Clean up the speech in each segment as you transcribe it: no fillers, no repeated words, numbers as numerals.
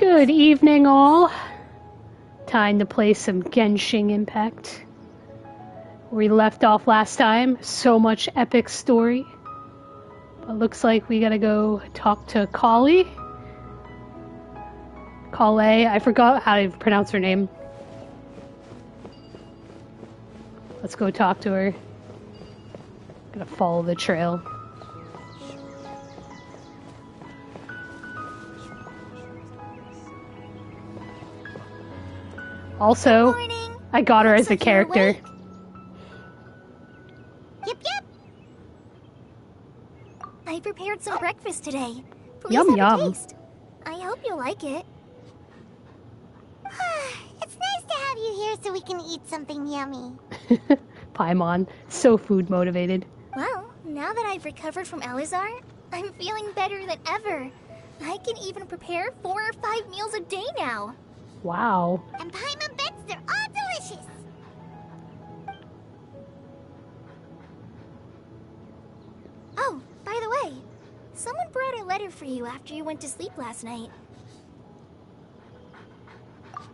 Good evening, all. Time to play some Genshin Impact. We left off last time. So much epic story. But looks like we gotta go talk to Kali. Kale, I forgot how to pronounce her name. Let's go talk to her. Gotta follow the trail. Also, I got her as a character. Yep. I prepared some breakfast today. Please Yum, have a yum. taste. I hope you'll like it. It's nice to have you here so we can eat something yummy. Paimon, so food motivated. Well, now that I've recovered from Alizar, I'm feeling better than ever. I can even prepare 4 or 5 meals a day now. Wow. And Paimon bets they're all delicious. Oh, by the way, someone brought a letter for you after you went to sleep last night.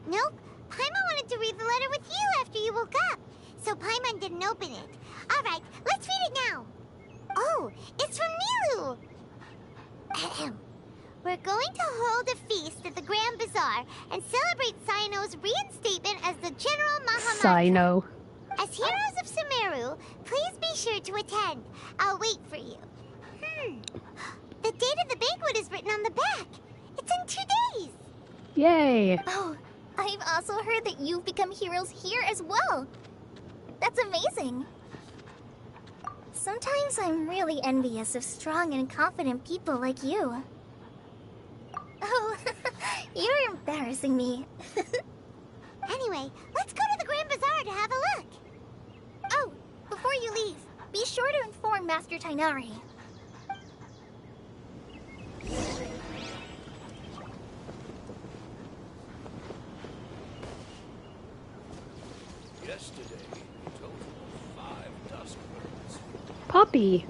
Nope. Paimon wanted to read the letter with you after you woke up, so Paimon didn't open it. All right, let's read it now. Oh, it's from Nilu. Ahem. We're going to hold a feast at the Grand Bazaar and celebrate Sino's reinstatement as the General Mahamudra. Sino. As heroes of Sumeru, please be sure to attend. I'll wait for you. The date of the banquet is written on the back. It's in 2 days. Yay. Oh, I've also heard that you've become heroes here as well. That's amazing. Sometimes I'm really envious of strong and confident people like you. Oh, you're embarrassing me. Anyway, let's go to the Grand Bazaar to have a look. Oh, before you leave, be sure to inform Master Tainari. Yesterday, a total of 5 dusk birds. Puppy.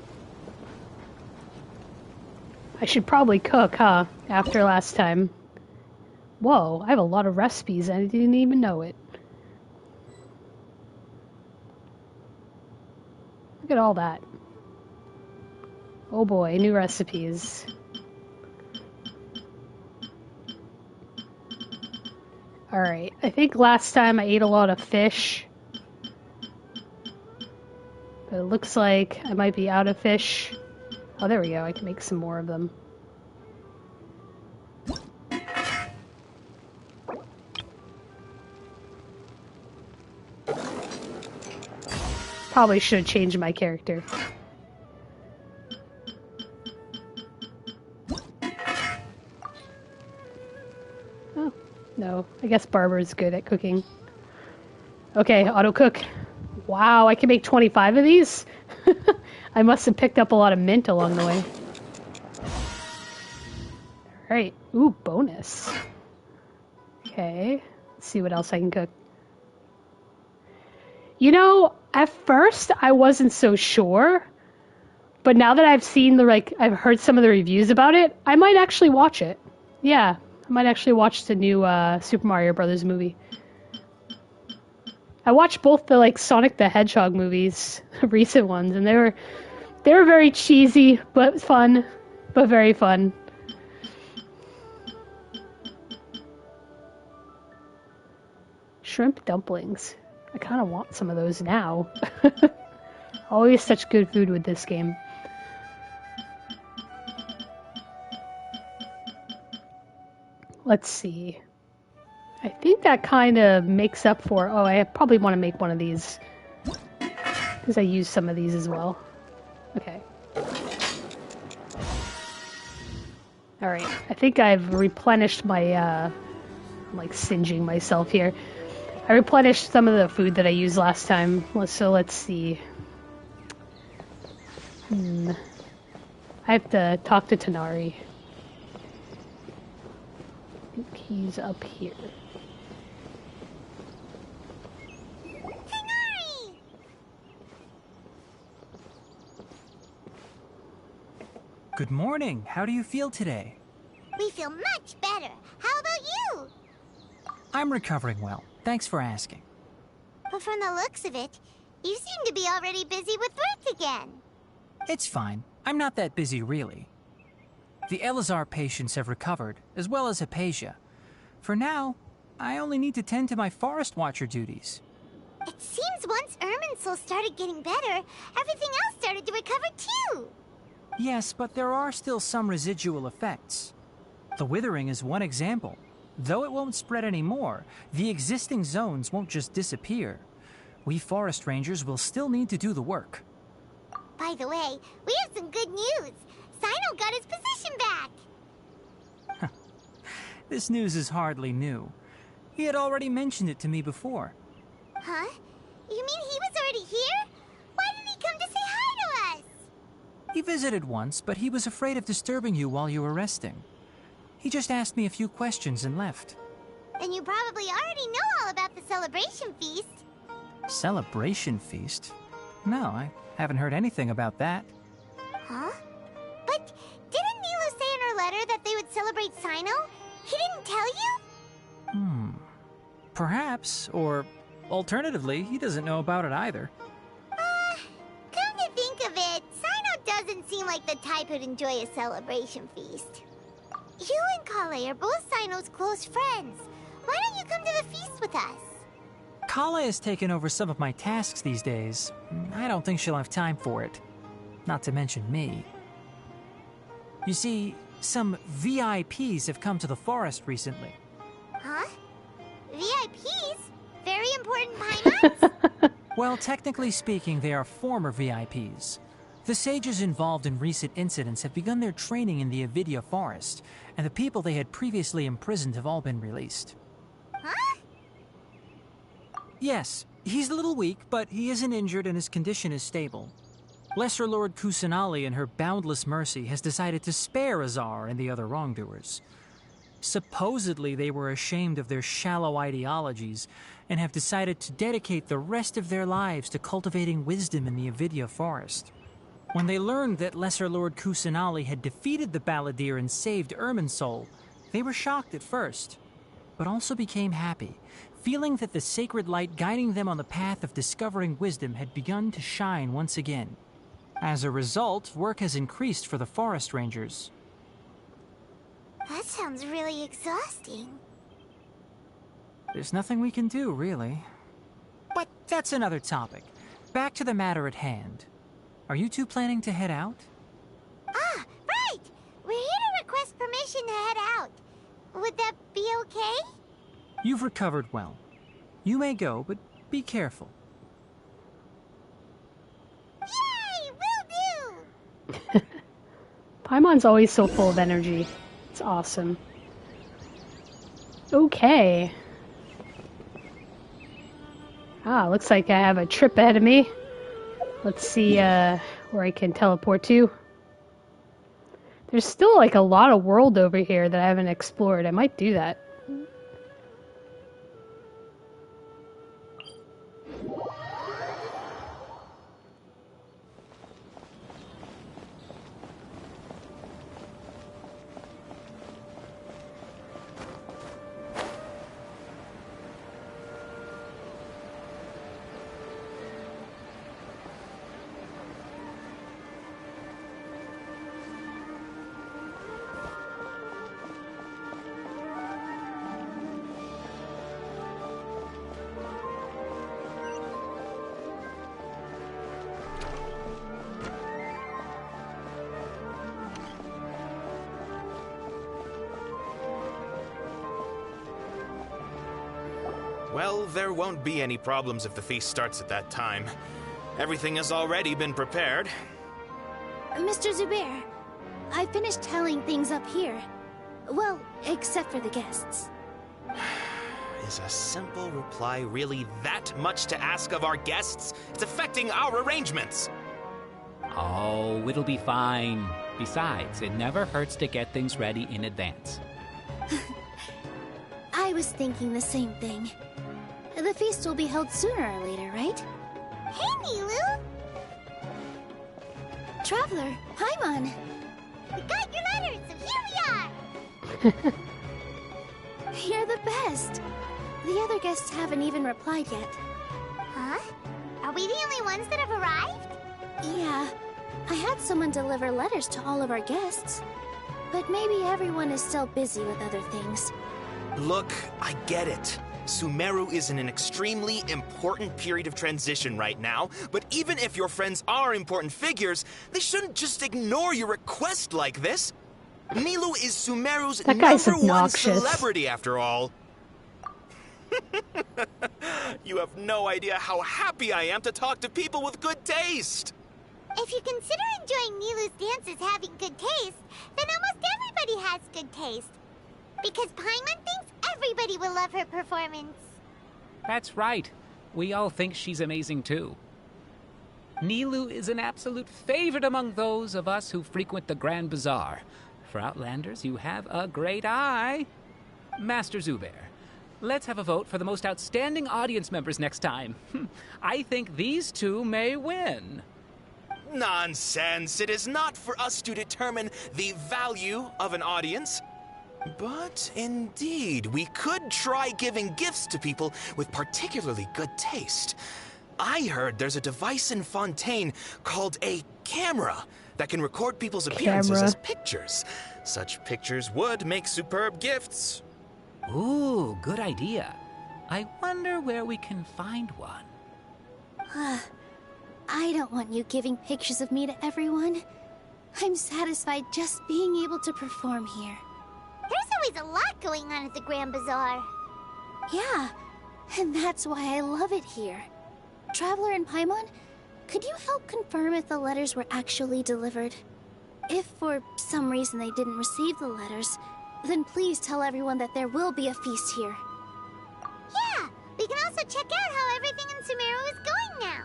I should probably cook, huh? After last time. Whoa, I have a lot of recipes. I didn't even know it. Look at all that. Oh boy, new recipes. Alright, I think last time I ate a lot of fish. But it looks like I might be out of fish. Oh, there we go. I can make some more of them. Probably should have changed my character. Oh, no. I guess Barbara's good at cooking. Okay, auto cook. Wow, I can make 25 of these? I must have picked up a lot of mint along the way. Alright. Ooh, bonus. Okay. Let's see what else I can cook. You know, at first I wasn't so sure. But now that I've seen I've heard some of the reviews about it, I might actually watch it. Yeah, I might actually watch the new Super Mario Brothers movie. I watched both the Sonic the Hedgehog movies, recent ones, and they were very cheesy, but fun, but very fun. Shrimp dumplings. I kind of want some of those now. Always such good food with this game. Let's see. I think that kind of makes up for... Oh, I probably want to make one of these. Because I use some of these as well. Okay. Alright, I think I've replenished my... I'm singeing myself here. I replenished some of the food that I used last time. So let's see. I have to talk to Tanari. I think he's up here. Good morning. How do you feel today? We feel much better. How about you? I'm recovering well. Thanks for asking. But from the looks of it, you seem to be already busy with work again. It's fine. I'm not that busy, really. The Elazar patients have recovered, as well as Hypatia. For now, I only need to tend to my Forest Watcher duties. It seems once Irminsul started getting better, everything else started to recover too. Yes, but there are still some residual effects. The withering is one example. Though it won't spread anymore, the existing zones won't just disappear. We forest rangers will still need to do the work. By the way, we have some good news. Sino got his position back. This news is hardly new. He had already mentioned it to me before. Huh? You mean he was already here? Why didn't he come to say hi to us? He visited once, but he was afraid of disturbing you while you were resting. He just asked me a few questions and left. Then you probably already know all about the celebration feast. Celebration feast? No, I haven't heard anything about that. Huh? But didn't Nilu say in her letter that they would celebrate Sino? He didn't tell you? Perhaps, or alternatively, he doesn't know about it either. Come to think of it, Sino doesn't seem like the type who'd enjoy a celebration feast. You and Kale are both Sino's close friends. Why don't you come to the feast with us? Kala has taken over some of my tasks these days. I don't think she'll have time for it. Not to mention me. You see, some VIPs have come to the forest recently. Huh? VIPs? Very important Paimons? Well, technically speaking, they are former VIPs. The sages involved in recent incidents have begun their training in the Avidya forest, and the people they had previously imprisoned have all been released. Huh? Yes, he's a little weak, but he isn't injured and his condition is stable. Lesser Lord Kusanali, in her boundless mercy, has decided to spare Azar and the other wrongdoers. Supposedly, they were ashamed of their shallow ideologies and have decided to dedicate the rest of their lives to cultivating wisdom in the Avidya forest. When they learned that Lesser Lord Kusanali had defeated the Balladeer and saved Irminsul, they were shocked at first, but also became happy, feeling that the sacred light guiding them on the path of discovering wisdom had begun to shine once again. As a result, work has increased for the forest rangers. That sounds really exhausting. There's nothing we can do, really. But that's another topic. Back to the matter at hand. Are you two planning to head out? Ah, right! We're here to request permission to head out. Would that be okay? You've recovered well. You may go, but be careful. Yay! Will do! Paimon's always so full of energy. It's awesome. Okay. Looks like I have a trip ahead of me. Let's see where I can teleport to. There's still like a lot of world over here that I haven't explored. I might do that. Well, there won't be any problems if the feast starts at that time. Everything has already been prepared. Mr. Zubair, I finished telling things up here. Well, except for the guests. Is a simple reply really that much to ask of our guests? It's affecting our arrangements. Oh, it'll be fine. Besides, it never hurts to get things ready in advance. I was thinking the same thing. The feast will be held sooner or later, right? Hey, Nilu! Traveler, Paimon! We got your letter, so here we are! You're the best. The other guests haven't even replied yet. Huh? Are we the only ones that have arrived? Yeah, I had someone deliver letters to all of our guests. But maybe everyone is still busy with other things. Look, I get it. Sumeru is in an extremely important period of transition right now, but even if your friends are important figures, they shouldn't just ignore your request like this. Nilu is Sumeru's That guy's number one obnoxious. celebrity, after all. You have no idea how happy I am to talk to people with good taste. If you consider enjoying Nilu's dances having good taste, then almost everybody has good taste. Because Paimon thinks everybody will love her performance. That's right. We all think she's amazing too. Nilu is an absolute favorite among those of us who frequent the Grand Bazaar. For Outlanders, you have a great eye. Master Zubair, let's have a vote for the most outstanding audience members next time. I think these two may win. Nonsense. It is not for us to determine the value of an audience. But indeed, we could try giving gifts to people with particularly good taste. I heard there's a device in Fontaine called a camera that can record people's appearances as pictures. Such pictures would make superb gifts. Ooh, good idea. I wonder where we can find one. I don't want you giving pictures of me to everyone. I'm satisfied just being able to perform here. There's always a lot going on at the Grand Bazaar. Yeah, and that's why I love it here. Traveler and Paimon, could you help confirm if the letters were actually delivered? If for some reason they didn't receive the letters, then please tell everyone that there will be a feast here. Yeah, we can also check out how everything in Sumeru is going now.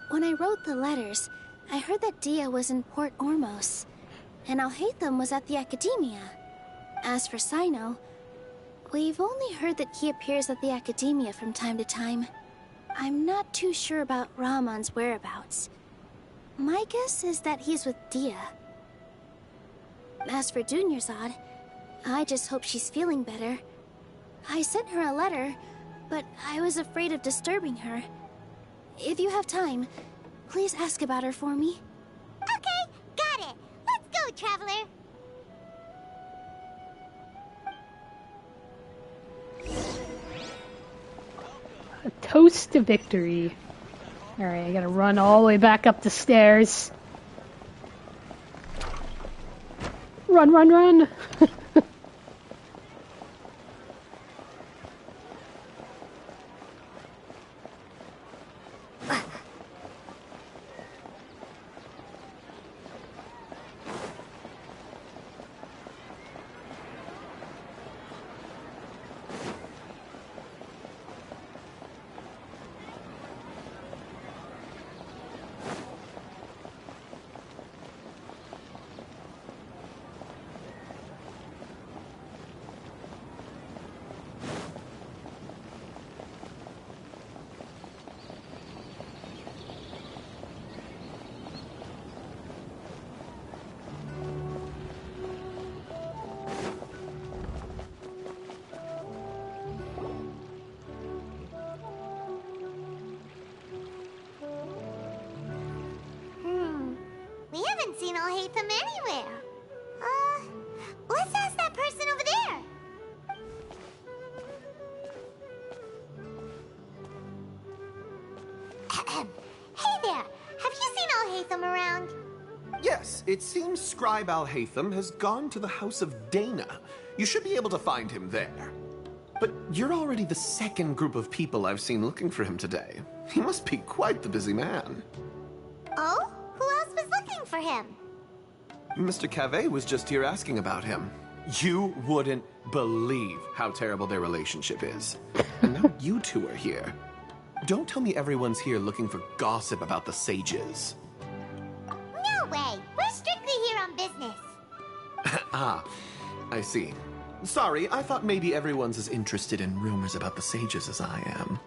When I wrote the letters, I heard that Dia was in Port Ormos, and Alhaitham was at the Academia. As for Sino, we've only heard that he appears at the Academia from time to time. I'm not too sure about Rahman's whereabouts. My guess is that he's with Dia. As for Dunyarzad, I just hope she's feeling better. I sent her a letter, but I was afraid of disturbing her. If you have time, please ask about her for me. Okay, got it. Let's go, Traveler. A toast to victory. Alright, I gotta run all the way back up the stairs. Run, run, run! We haven't seen Alhaitham anywhere. Let's ask that person over there. Hey there, have you seen Alhaitham around? Yes, it seems Scribe Alhaitham has gone to the House of Dana. You should be able to find him there. But you're already the second group of people I've seen looking for him today. He must be quite the busy man. Oh? Who else was looking for him? Mr. Cave was just here asking about him. You wouldn't believe how terrible their relationship is. And now you two are here. Don't tell me everyone's here looking for gossip about the sages. No way. We're strictly here on business. Ah, I see. Sorry, I thought maybe everyone's as interested in rumors about the sages as I am.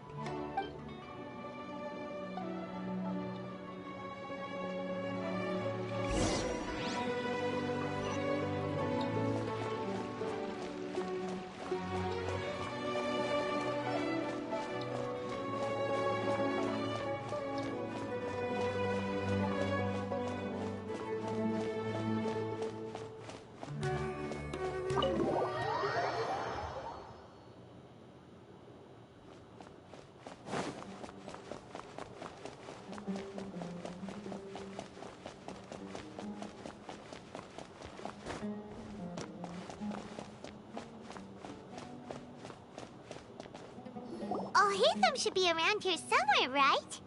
Alhaitham should be around here somewhere, right?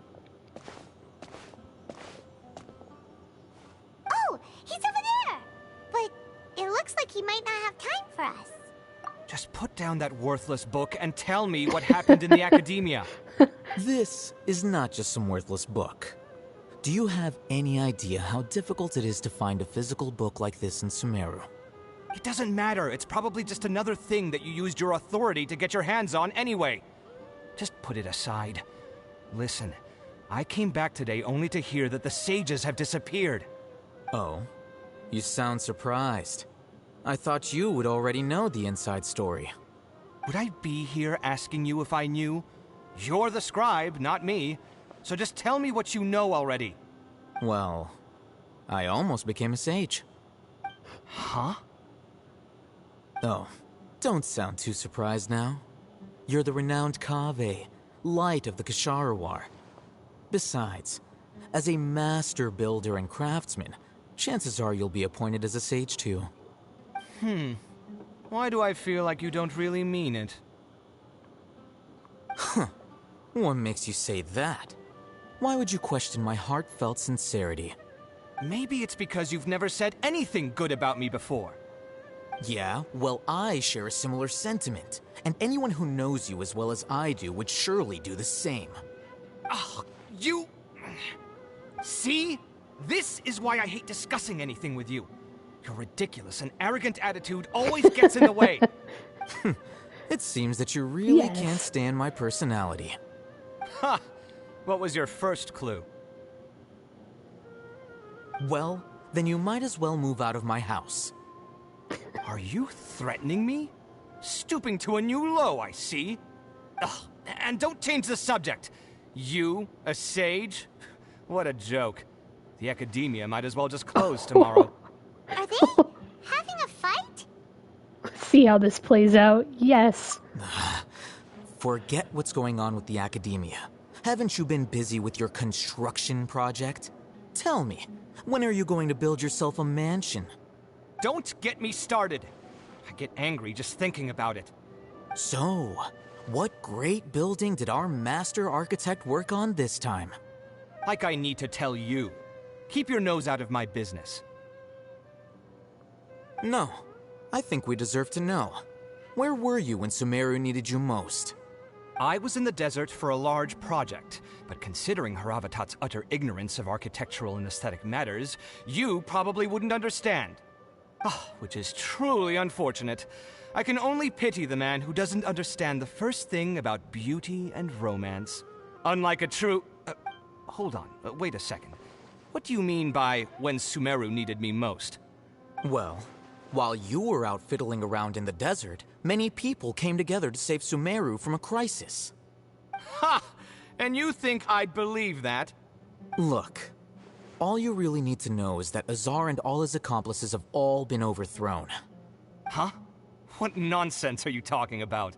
Oh, he's over there! But it looks like he might not have time for us. Just put down that worthless book and tell me what happened in the academia. This is not just some worthless book. Do you have any idea how difficult it is to find a physical book like this in Sumeru? It doesn't matter. It's probably just another thing that you used your authority to get your hands on anyway. Just put it aside. Listen, I came back today only to hear that the sages have disappeared. Oh? You sound surprised. I thought you would already know the inside story. Would I be here asking you if I knew? You're the scribe, not me. So just tell me what you know already. Well, I almost became a sage. Huh? Oh, don't sound too surprised now. You're the renowned Kaveh, light of the Ksharawar. Besides, as a master builder and craftsman, chances are you'll be appointed as a sage too. Why do I feel like you don't really mean it? What makes you say that? Why would you question my heartfelt sincerity? Maybe it's because you've never said anything good about me before. Yeah, well, I share a similar sentiment, and anyone who knows you as well as I do would surely do the same. Oh, you... See? This is why I hate discussing anything with you. Your ridiculous and arrogant attitude always gets in the way. It seems that you really Yes. can't stand my personality. Ha! What was your first clue? Well, then you might as well move out of my house. Are you threatening me? Stooping to a new low, I see. Ugh, and don't change the subject. You, a sage? What a joke. The academia might as well just close tomorrow. Are they having a fight? See how this plays out. Yes. Forget what's going on with the academia. Haven't you been busy with your construction project? Tell me, when are you going to build yourself a mansion? Don't get me started. I get angry just thinking about it. So, what great building did our master architect work on this time? Like I need to tell you. Keep your nose out of my business. No, I think we deserve to know. Where were you when Sumeru needed you most? I was in the desert for a large project, but considering Haravatat's utter ignorance of architectural and aesthetic matters, you probably wouldn't understand. Which is truly unfortunate. I can only pity the man who doesn't understand the first thing about beauty and romance. Unlike a true... hold on, wait a second. What do you mean by when Sumeru needed me most? Well, while you were out fiddling around in the desert, many people came together to save Sumeru from a crisis. Ha! And you think I'd believe that? Look, all you really need to know is that Azar and all his accomplices have all been overthrown. Huh? What nonsense are you talking about?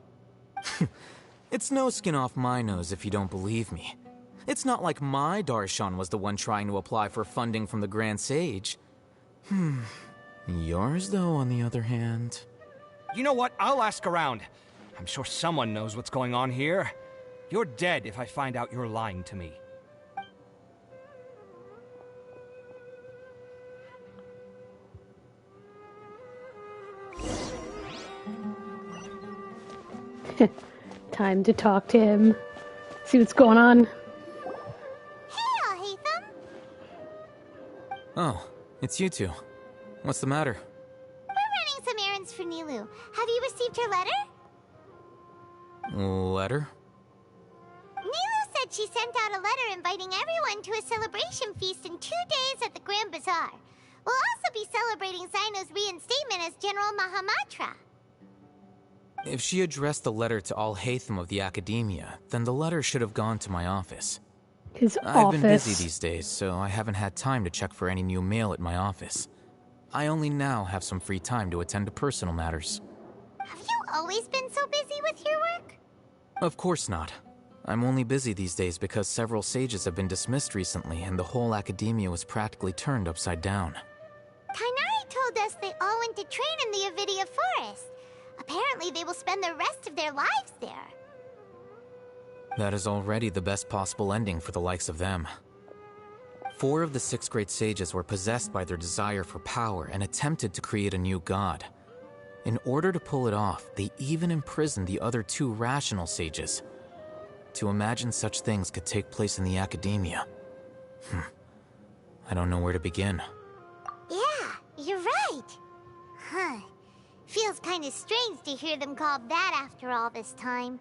It's no skin off my nose if you don't believe me. It's not like my Darshan was the one trying to apply for funding from the Grand Sage. Yours, though, on the other hand... You know what? I'll ask around. I'm sure someone knows what's going on here. You're dead if I find out you're lying to me. Time to talk to him. See what's going on. Hey, Alhaitham! Oh, it's you two. What's the matter? We're running some errands for Nilu. Have you received her letter? Letter? Nilu said she sent out a letter inviting everyone to a celebration feast in 2 days at the Grand Bazaar. We'll also be celebrating Zaino's reinstatement as General Mahamatra. If she addressed the letter to Alhaitham of the Academia, then the letter should have gone to my office. His I've office. been busy these days, so I haven't had time to check for any new mail at my office. I only now have some free time to attend to personal matters. Have you always been so busy with your work? Of course not. I'm only busy these days because several sages have been dismissed recently and the whole academia was practically turned upside down. Kainari told us they all went to train in the Avidia Forest. Apparently they will spend the rest of their lives there. That is already the best possible ending for the likes of them. 4 of the 6 great sages were possessed by their desire for power and attempted to create a new god. In order to pull it off, they even imprisoned the other 2 rational sages. To imagine such things could take place in the academia. I don't know where to begin. Yeah, you're right. Huh. Feels kind of strange to hear them called that after all this time.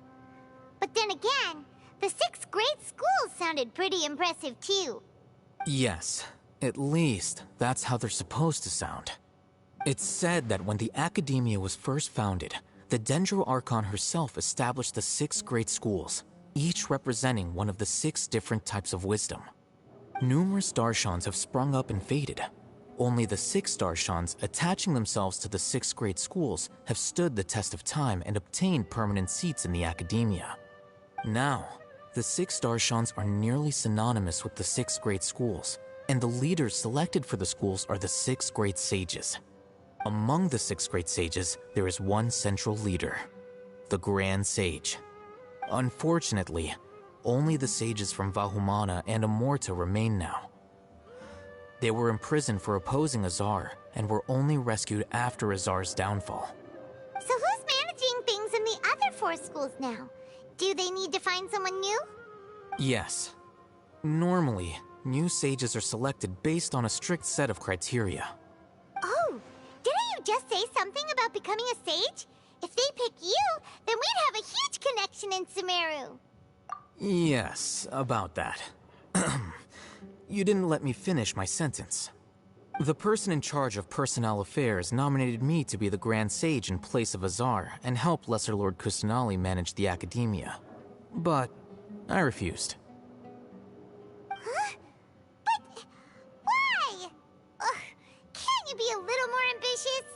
But then again, the 6 great schools sounded pretty impressive too. Yes, at least that's how they're supposed to sound. It's said that when the academia was first founded, the Dendro Archon herself established the 6 great schools, each representing one of the 6 different types of wisdom. Numerous Darshans have sprung up and faded. Only the 6 Darshans attaching themselves to the 6 great schools have stood the test of time and obtained permanent seats in the academia. Now, the 6 Darshans are nearly synonymous with the 6 great schools, and the leaders selected for the schools are the 6 great sages. Among the 6 great sages, there is one central leader, the Grand Sage. Unfortunately, only the sages from Vahumana and Amorta remain now. They were imprisoned for opposing Azar and were only rescued after Azar's downfall. So who's managing things in the other 4 schools now? Do they need to find someone new? Yes. Normally, new sages are selected based on a strict set of criteria. Oh, didn't you just say something about becoming a sage? If they pick you, then we'd have a huge connection in Sumeru. Yes, about that. You didn't let me finish my sentence. The person in charge of personnel affairs nominated me to be the Grand Sage in place of Azar and help Lesser Lord Kusanali manage the academia. But I refused. Huh? But why? Can't you be a little more ambitious?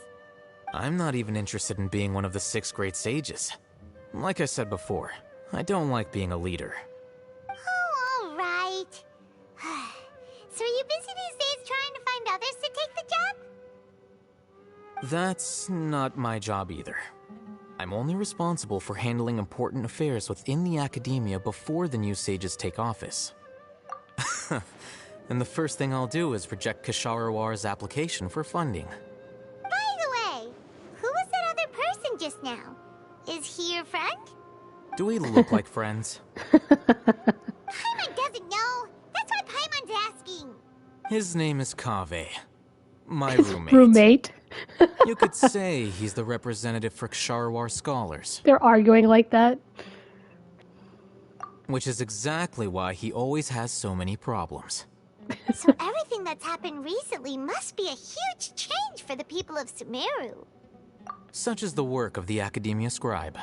I'm not even interested in being one of the 6 great sages. Like I said before, I don't like being a leader. Oh, all right. So are you busy these days trying to find others to take the job? That's not my job either. I'm only responsible for handling important affairs within the academia before the new sages take office. And the first thing I'll do is reject Kasharawar's application for funding. By the way, who was that other person just now? Is he your friend? Do we look like friends? Paimon doesn't know. That's why Paimon's asking. His name is Kaveh. My roommate. Roommate. You could say he's the representative for Ksharawar scholars. They're arguing like that. Which is exactly why he always has so many problems. So everything that's happened recently must be a huge change for the people of Sumeru. Such is the work of the Academia Scribe.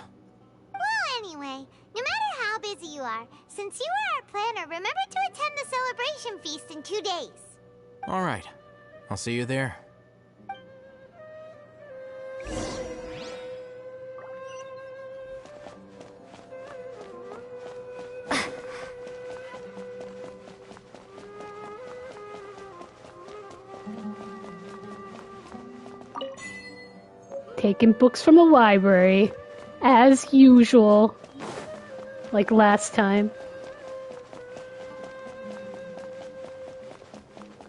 Well, anyway, no matter how busy you are, since you are our planner, remember to attend the celebration feast in 2 days. Alright, I'll see you there. Taking books from the library, as usual, like last time.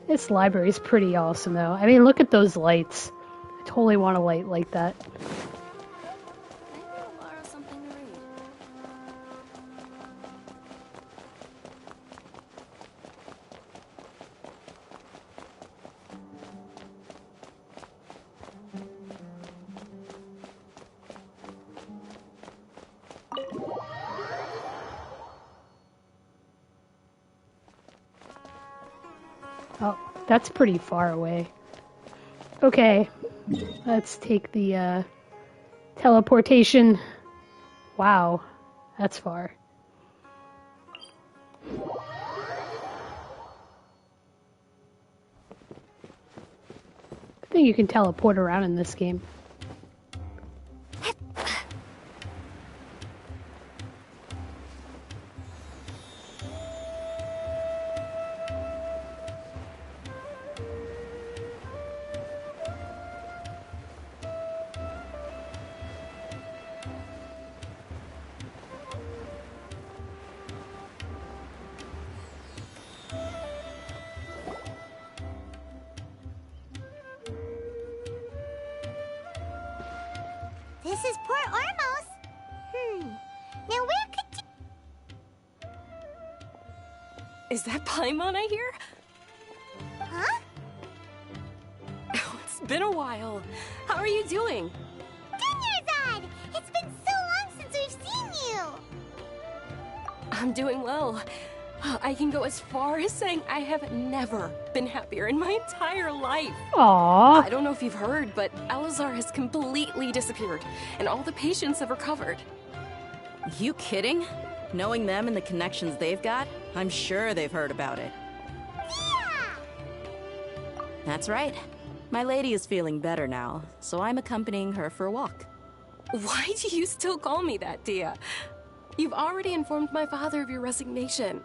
This library is pretty awesome, though. I mean, look at those lights. I totally want a light like that. Maybe I'll borrow something to read. Oh, that's pretty far away. Okay, let's take the teleportation. Wow, that's far. I think you can teleport around in this game. This is Port Ormos. Now where could Is that Paimon I hear? Huh? Oh, it's been a while. How are you doing? Dunyarzad! It's been so long since we've seen you! I'm doing well. I can go as far as saying I have never been happier in my entire life. Aww. I don't know if you've heard, but Elazar has completely disappeared, and all the patients have recovered. You kidding? Knowing them and the connections they've got, I'm sure they've heard about it. Yeah! That's right. My lady is feeling better now, so I'm accompanying her for a walk. Why do you still call me that, Dia? You've already informed my father of your resignation.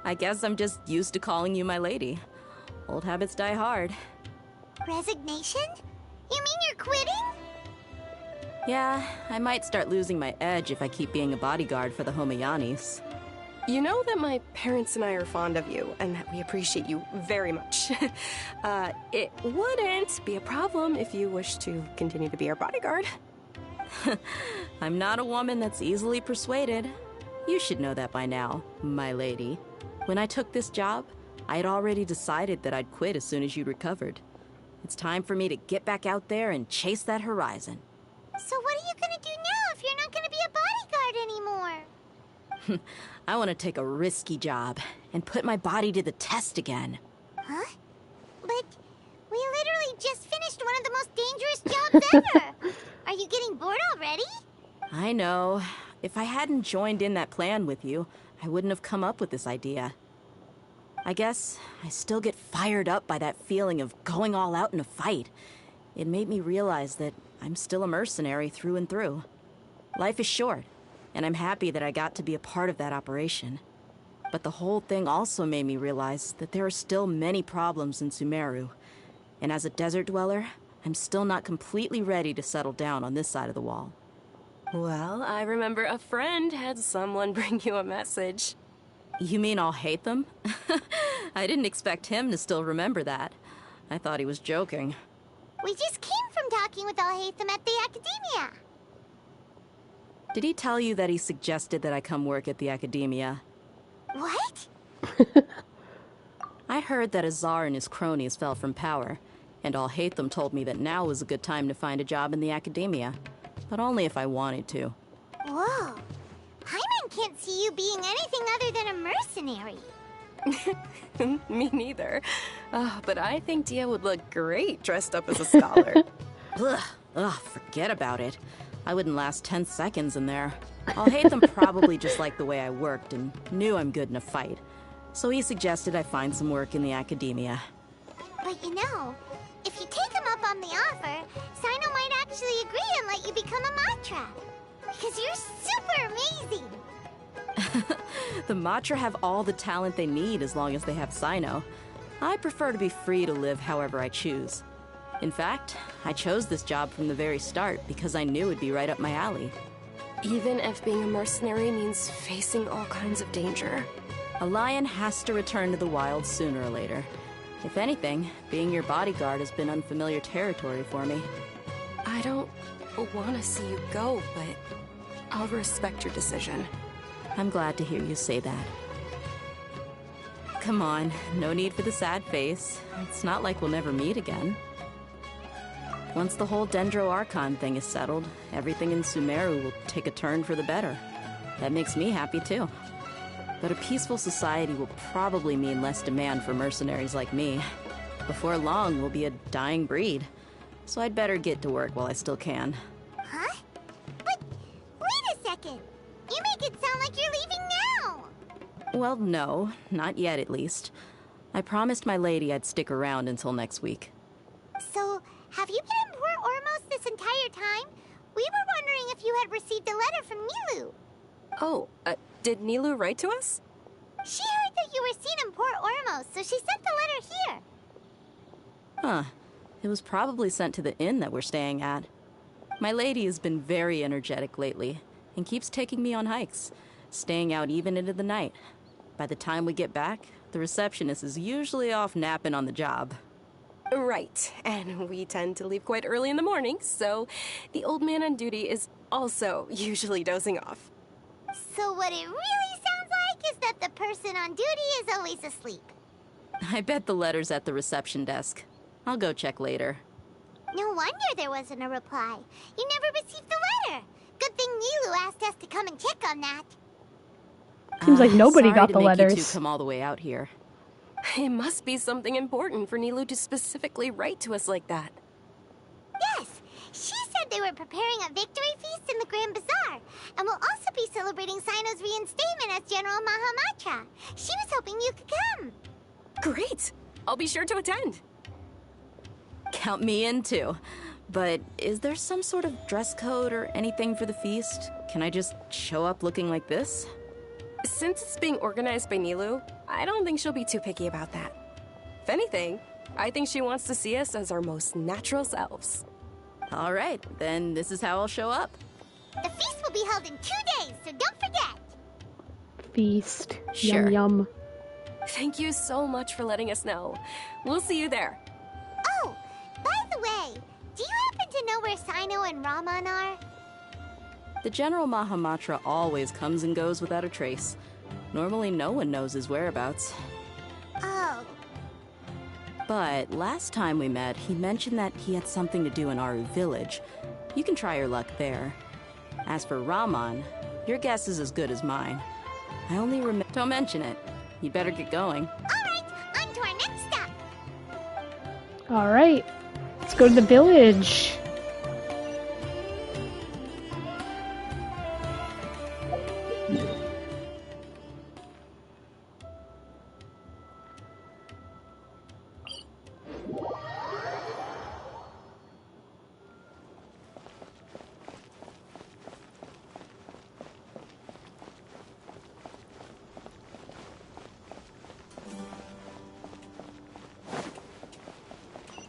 I guess I'm just used to calling you my lady. Old habits die hard. Resignation? You mean you're quitting? Yeah, I might start losing my edge if I keep being a bodyguard for the Homayanis. You know that my parents and I are fond of you, and that we appreciate you very much. It wouldn't be a problem if you wish to continue to be our bodyguard. I'm not a woman that's easily persuaded. You should know that by now, my lady. When I took this job, I had already decided that I'd quit as soon as you recovered. It's time for me to get back out there and chase that horizon. So what are you gonna do now if you're not gonna be a bodyguard anymore? I want to take a risky job and put my body to the test again. Huh? But we literally just finished one of the most dangerous jobs ever! Are you getting bored already? I know. If I hadn't joined in that plan with you, I wouldn't have come up with this idea. I guess I still get fired up by that feeling of going all out in a fight. It made me realize that I'm still a mercenary through and through. Life is short, and I'm happy that I got to be a part of that operation. But the whole thing also made me realize that there are still many problems in Sumeru. And as a desert dweller, I'm still not completely ready to settle down on this side of the wall. Well, I remember a friend had someone bring you a message. You mean I'll hate them? I didn't expect him to still remember that. I thought he was joking. We just came from talking with Alhaitham at the Academia. Did he tell you that he suggested that I come work at the Academia? What? I heard that Azar and his cronies fell from power, and Alhaitham told me that now was a good time to find a job in the Academia. But only if I wanted to. Whoa. Paimon can't see you being anything other than a mercenary. Me neither. But I think Dia would look great dressed up as a scholar. Ugh, forget about it. I wouldn't last 10 seconds in there. Alhaitham probably just liked the way I worked and knew I'm good in a fight. So he suggested I find some work in the Academia. But you know, if you take him up on the offer, Sino might actually agree and let you become a Matra. Because you're super amazing. The Matra have all the talent they need as long as they have Sino. I prefer to be free to live however I choose. In fact, I chose this job from the very start because I knew it'd be right up my alley. Even if being a mercenary means facing all kinds of danger. A lion has to return to the wild sooner or later. If anything, being your bodyguard has been unfamiliar territory for me. I don't want to see you go, but I'll respect your decision. I'm glad to hear you say that. Come on, no need for the sad face. It's not like we'll never meet again. Once the whole Dendro Archon thing is settled, everything in Sumeru will take a turn for the better. That makes me happy too. But a peaceful society will probably mean less demand for mercenaries like me. Before long, we'll be a dying breed. So I'd better get to work while I still can. Huh? But wait a second. You make it sound like you're leaving now. Well, no, not yet at least. I promised my lady I'd stick around until next week. So, have you been in Port Ormos this entire time? We were wondering if you had received a letter from Nilu. Oh, did Nilu write to us? She heard that you were seen in Port Ormos, so she sent the letter here. Huh. It was probably sent to the inn that we're staying at. My lady has been very energetic lately, and keeps taking me on hikes, staying out even into the night. By the time we get back, the receptionist is usually off napping on the job. Right, and we tend to leave quite early in the morning, so the old man on duty is also usually dozing off. So what it really sounds like is that the person on duty is always asleep. I bet the letter's at the reception desk. I'll go check later. No wonder there wasn't a reply. You never received the letter. Good thing Nilu asked us to come and check on that. Seems like nobody Sorry got to the make letters. You two come all the way out here. It must be something important for Nilu to specifically write to us like that. Yes, she said they were preparing a victory feast in the Grand Bazaar, and will also be celebrating Sino's reinstatement as General Mahamatra. She was hoping you could come. Great! I'll be sure to attend. Count me in too. But is there some sort of dress code or anything for the feast? Can I just show up looking like this? Since it's being organized by Nilu, I don't think she'll be too picky about that. If anything, I think she wants to see us as our most natural selves. All right, then this is how I'll show up. The feast will be held in 2 days, so don't forget. Feast. Sure. Yum yum. Thank you so much for letting us know. We'll see you there. Oh, by the way, do you happen to know where Sino and Raman are? The General Mahamatra always comes and goes without a trace. Normally no one knows his whereabouts. Oh, But last time we met, he mentioned that he had something to do in Aru village. You can try your luck there. As for Raman, your guess is as good as mine. I only remember... Don't mention it. You better get going. all right, on to our next stop. Alright. Let's go to the village.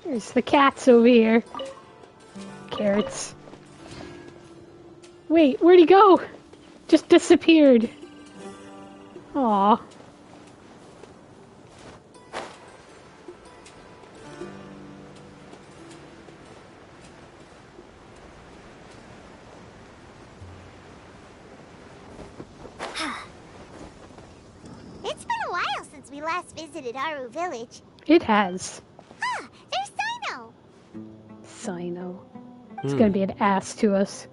There's the cats over here. Carrots. Wait, where'd he go? Just disappeared. Aw. It's been a while since we last visited Aru village. It has. Ah, there's Sino. Sino. It's gonna be an ass to us.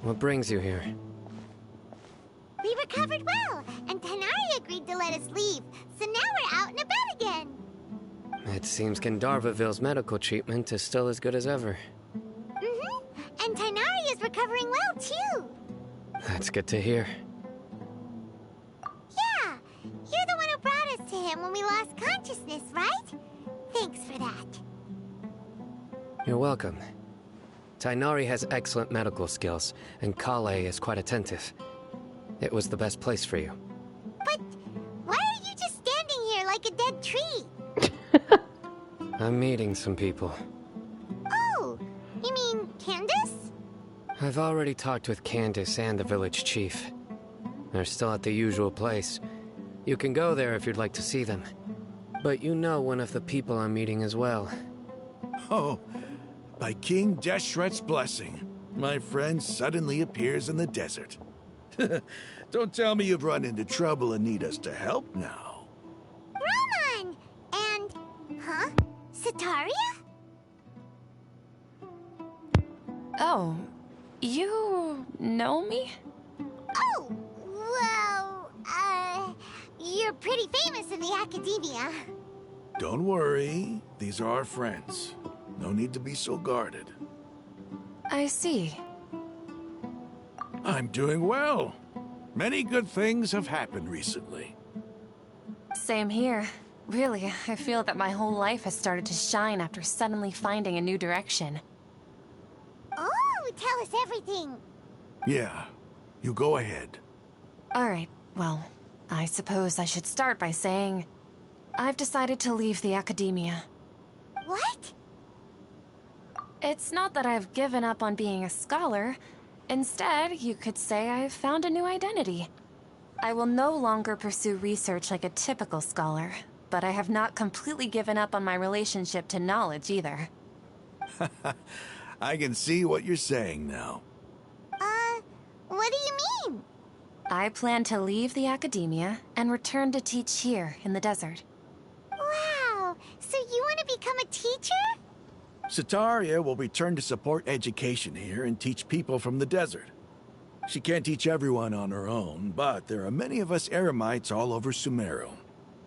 What brings you here? We recovered well, and Tanari agreed to let us leave, so now we're out and about again. It seems Gandharvaville's medical treatment is still as good as ever. And Tanari is recovering well, too. That's good to hear. Yeah, you're the one who brought us to him when we lost consciousness, right? Thanks for that. You're welcome. Tainari has excellent medical skills, and Kale is quite attentive. It was the best place for you. But why are you just standing here like a dead tree? I'm meeting some people. Oh, you mean Candace? I've already talked with Candace and the village chief. They're still at the usual place. You can go there if you'd like to see them. But you know one of the people I'm meeting as well. Oh, by King Deshret's blessing, my friend suddenly appears in the desert. Don't tell me you've run into trouble and need us to help now. Roman! And... huh? Sataria? Oh, you know me? Oh, well, you're pretty famous in the academia. Don't worry, these are our friends. No need to be so guarded. I see. I'm doing well. Many good things have happened recently. Same here. Really, I feel that my whole life has started to shine after suddenly finding a new direction. Oh, tell us everything. Yeah, you go ahead. Alright, well, I suppose I should start by saying I've decided to leave the academia. What? It's not that I've given up on being a scholar. Instead, you could say I've found a new identity. I will no longer pursue research like a typical scholar. but I have not completely given up on my relationship to knowledge either. I can see what you're saying now. What do you mean? I plan to leave the academia and return to teach here in the desert. Wow, so you want to become a teacher? Sataria will return to support education here and teach people from the desert. She can't teach everyone on her own, but there are many of us Eremites all over Sumeru.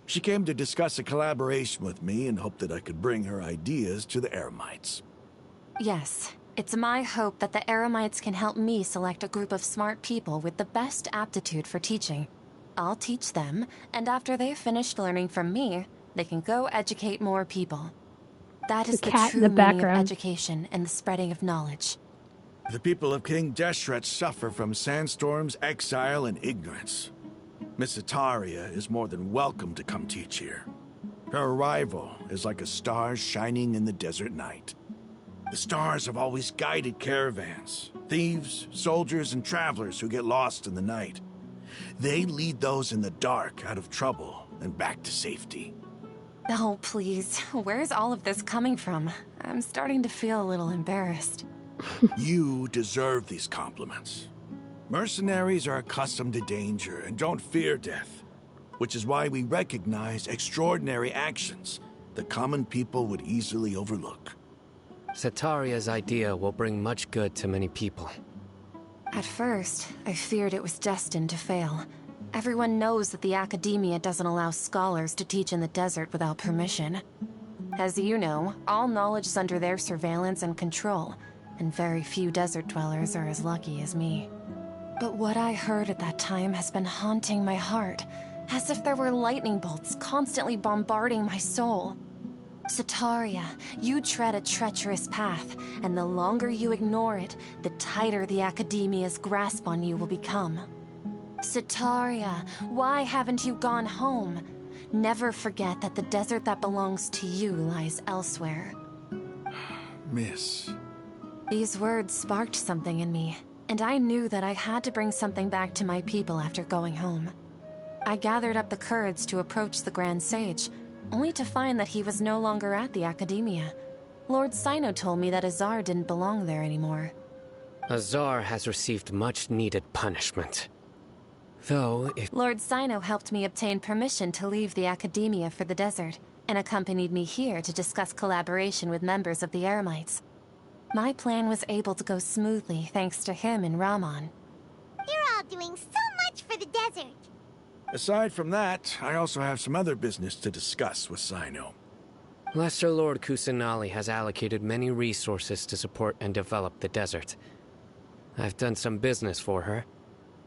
She came to discuss a collaboration with me and hoped that I could bring her ideas to the Eremites. Yes, it's my hope that the Eremites can help me select a group of smart people with the best aptitude for teaching. I'll teach them, and after they've finished learning from me, they can go educate more people. That is the true meaning of education and the spreading of knowledge. The people of King Deshret suffer from sandstorms, exile, and ignorance. Miss Sataria is more than welcome to come teach here. Her arrival is like a star shining in the desert night. The stars have always guided caravans, thieves, soldiers, and travelers who get lost in the night. They lead those in the dark out of trouble and back to safety. Oh, please. Where's all of this coming from? I'm starting to feel a little embarrassed. You deserve these compliments. Mercenaries are accustomed to danger and don't fear death, which is why we recognize extraordinary actions that common people would easily overlook. Sataria's idea will bring much good to many people. At first, I feared it was destined to fail. Everyone knows that the academia doesn't allow scholars to teach in the desert without permission. As you know, all knowledge is under their surveillance and control, and very few desert dwellers are as lucky as me. But what I heard at that time has been haunting my heart, as if there were lightning bolts constantly bombarding my soul. Sataria, you tread a treacherous path, and the longer you ignore it, the tighter the academia's grasp on you will become. Sataria, why haven't you gone home? Never forget that the desert that belongs to you lies elsewhere. Miss. These words sparked something in me, and I knew that I had to bring something back to my people after going home. I gathered up the courage to approach the Grand Sage, only to find that he was no longer at the Academia. Lord Sino told me that Azar didn't belong there anymore. Azar has received much-needed punishment. Though, if... Lord Sino helped me obtain permission to leave the Academia for the desert, and accompanied me here to discuss collaboration with members of the Eremites. My plan was able to go smoothly thanks to him and Rahman. You're all doing so much for the desert. Aside from that, I also have some other business to discuss with Sino. Lesser Lord Kusanali has allocated many resources to support and develop the desert. I've done some business for her,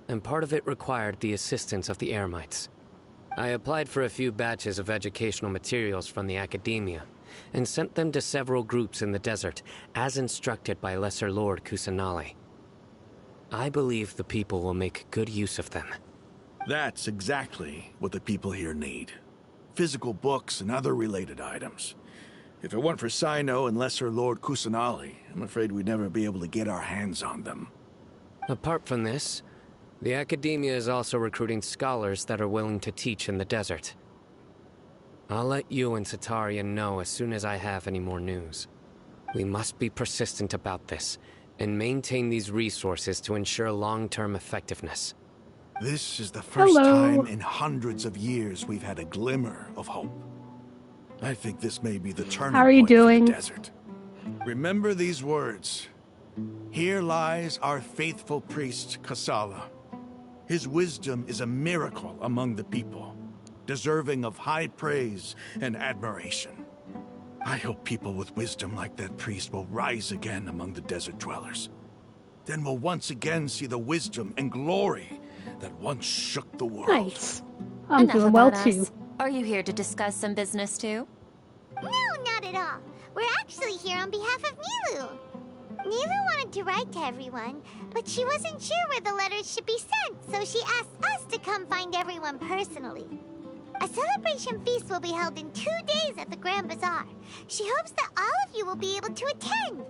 and part of it required the assistance of the Eremites. I applied for a few batches of educational materials from the Academia, and sent them to several groups in the desert, as instructed by Lesser Lord Kusanali. I believe the people will make good use of them. That's exactly what the people here need. Physical books and other related items. If it weren't for Sino and Lesser Lord Kusanali, I'm afraid we'd never be able to get our hands on them. Apart from this, the Academia is also recruiting scholars that are willing to teach in the desert. I'll let you and Sataria know as soon as I have any more news. We must be persistent about this, and maintain these resources to ensure long-term effectiveness. This is the first time in hundreds of years we've had a glimmer of hope. I think this may be the turning point for the desert. Remember these words. Here lies our faithful priest, Kasala. His wisdom is a miracle among the people, deserving of high praise and admiration. I hope people with wisdom like that priest will rise again among the desert dwellers. Then we'll once again see the wisdom and glory that once shook the world. Nice. I'm doing well too. Are you here to discuss some business too? No, not at all. We're actually here on behalf of Nilu. Nilu wanted to write to everyone, but she wasn't sure where the letters should be sent, so she asked us to come find everyone personally. A celebration feast will be held in 2 days at the Grand Bazaar. She hopes that all of you will be able to attend.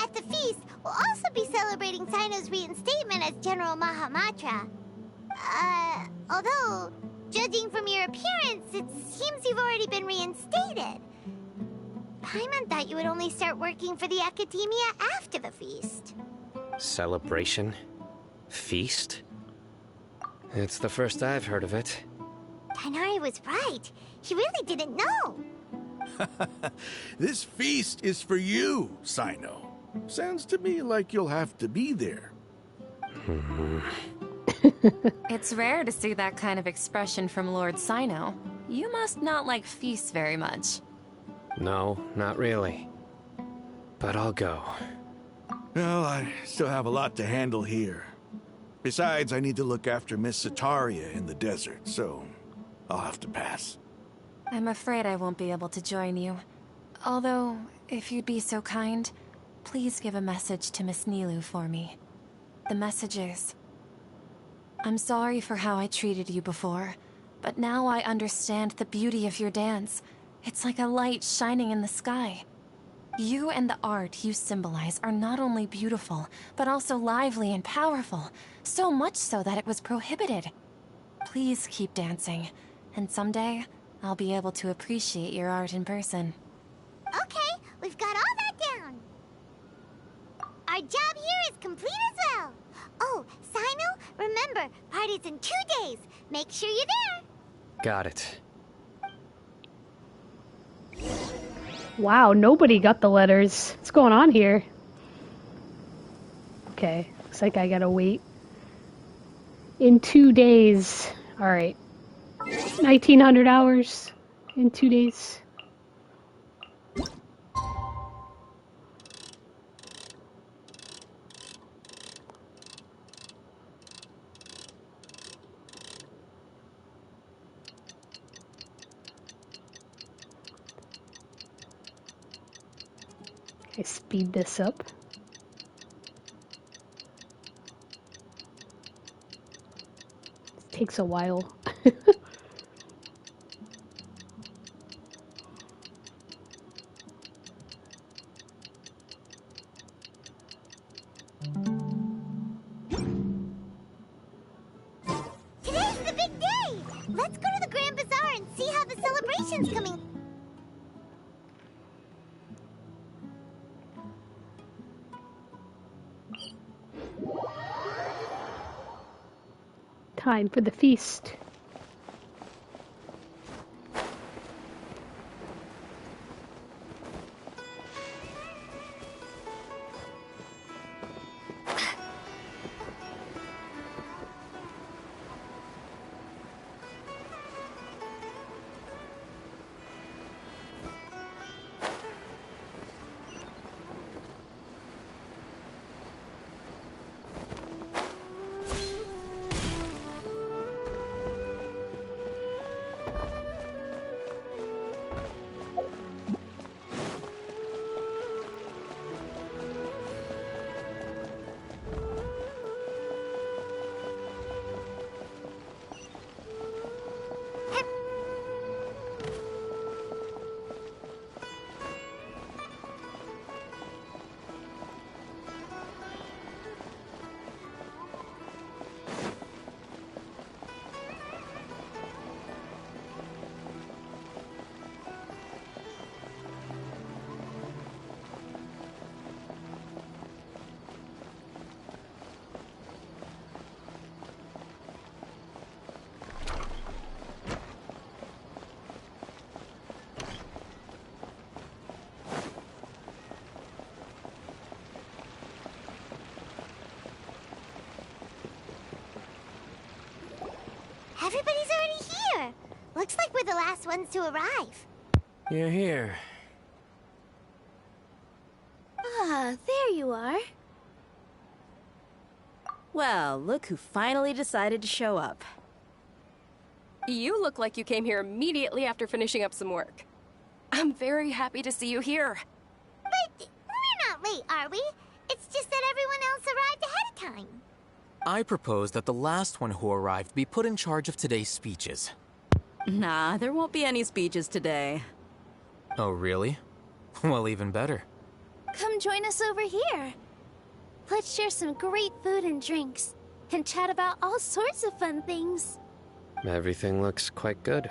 At the feast, we'll also be celebrating Sino's reinstatement as General Mahamatra. Although, Judging from your appearance, it seems you've already been reinstated. Paimon thought you would only start working for the Academia after the feast. Celebration? Feast? It's the first I've heard of it. Tighnari was right. He really didn't know. This feast is for you, Sino. Sounds to me like you'll have to be there. It's rare to see that kind of expression from Lord Sino. You must not like feasts very much. No, not really. But I'll go. Well, I still have a lot to handle here. Besides, I need to look after Miss Sataria in the desert, so I'll have to pass. I'm afraid I won't be able to join you. Although, if you'd be so kind, please give a message to Miss Nilou for me. The message is, I'm sorry for how I treated you before, but now I understand the beauty of your dance. It's like a light shining in the sky. You and the art you symbolize are not only beautiful, but also lively and powerful, so much so that it was prohibited. Please keep dancing, and someday, I'll be able to appreciate your art in person. Okay, we've got all that down. Our job here is complete as well. Oh, Sino, remember, party's in 2 days. Make sure you're there. Got it. Wow, nobody got the letters. What's going on here? Okay, looks like I gotta wait. In 2 days. Alright. 1900 hours in 2 days. I speed this up. It takes a while. Today's the big day. Let's go to the Grand Bazaar and see how the celebration's coming. Time for the feast. Everybody's already here. Looks like we're the last ones to arrive. You're here. Ah, there you are. Well, look who finally decided to show up. You look like you came here immediately after finishing up some work. I'm very happy to see you here. But we're not late, are we? It's just that everyone else arrived ahead of time. I propose that the last one who arrived be put in charge of today's speeches. Nah, there won't be any speeches today. Oh, really? Well, even better. Come join us over here. Let's share some great food and drinks, and chat about all sorts of fun things. Everything looks quite good.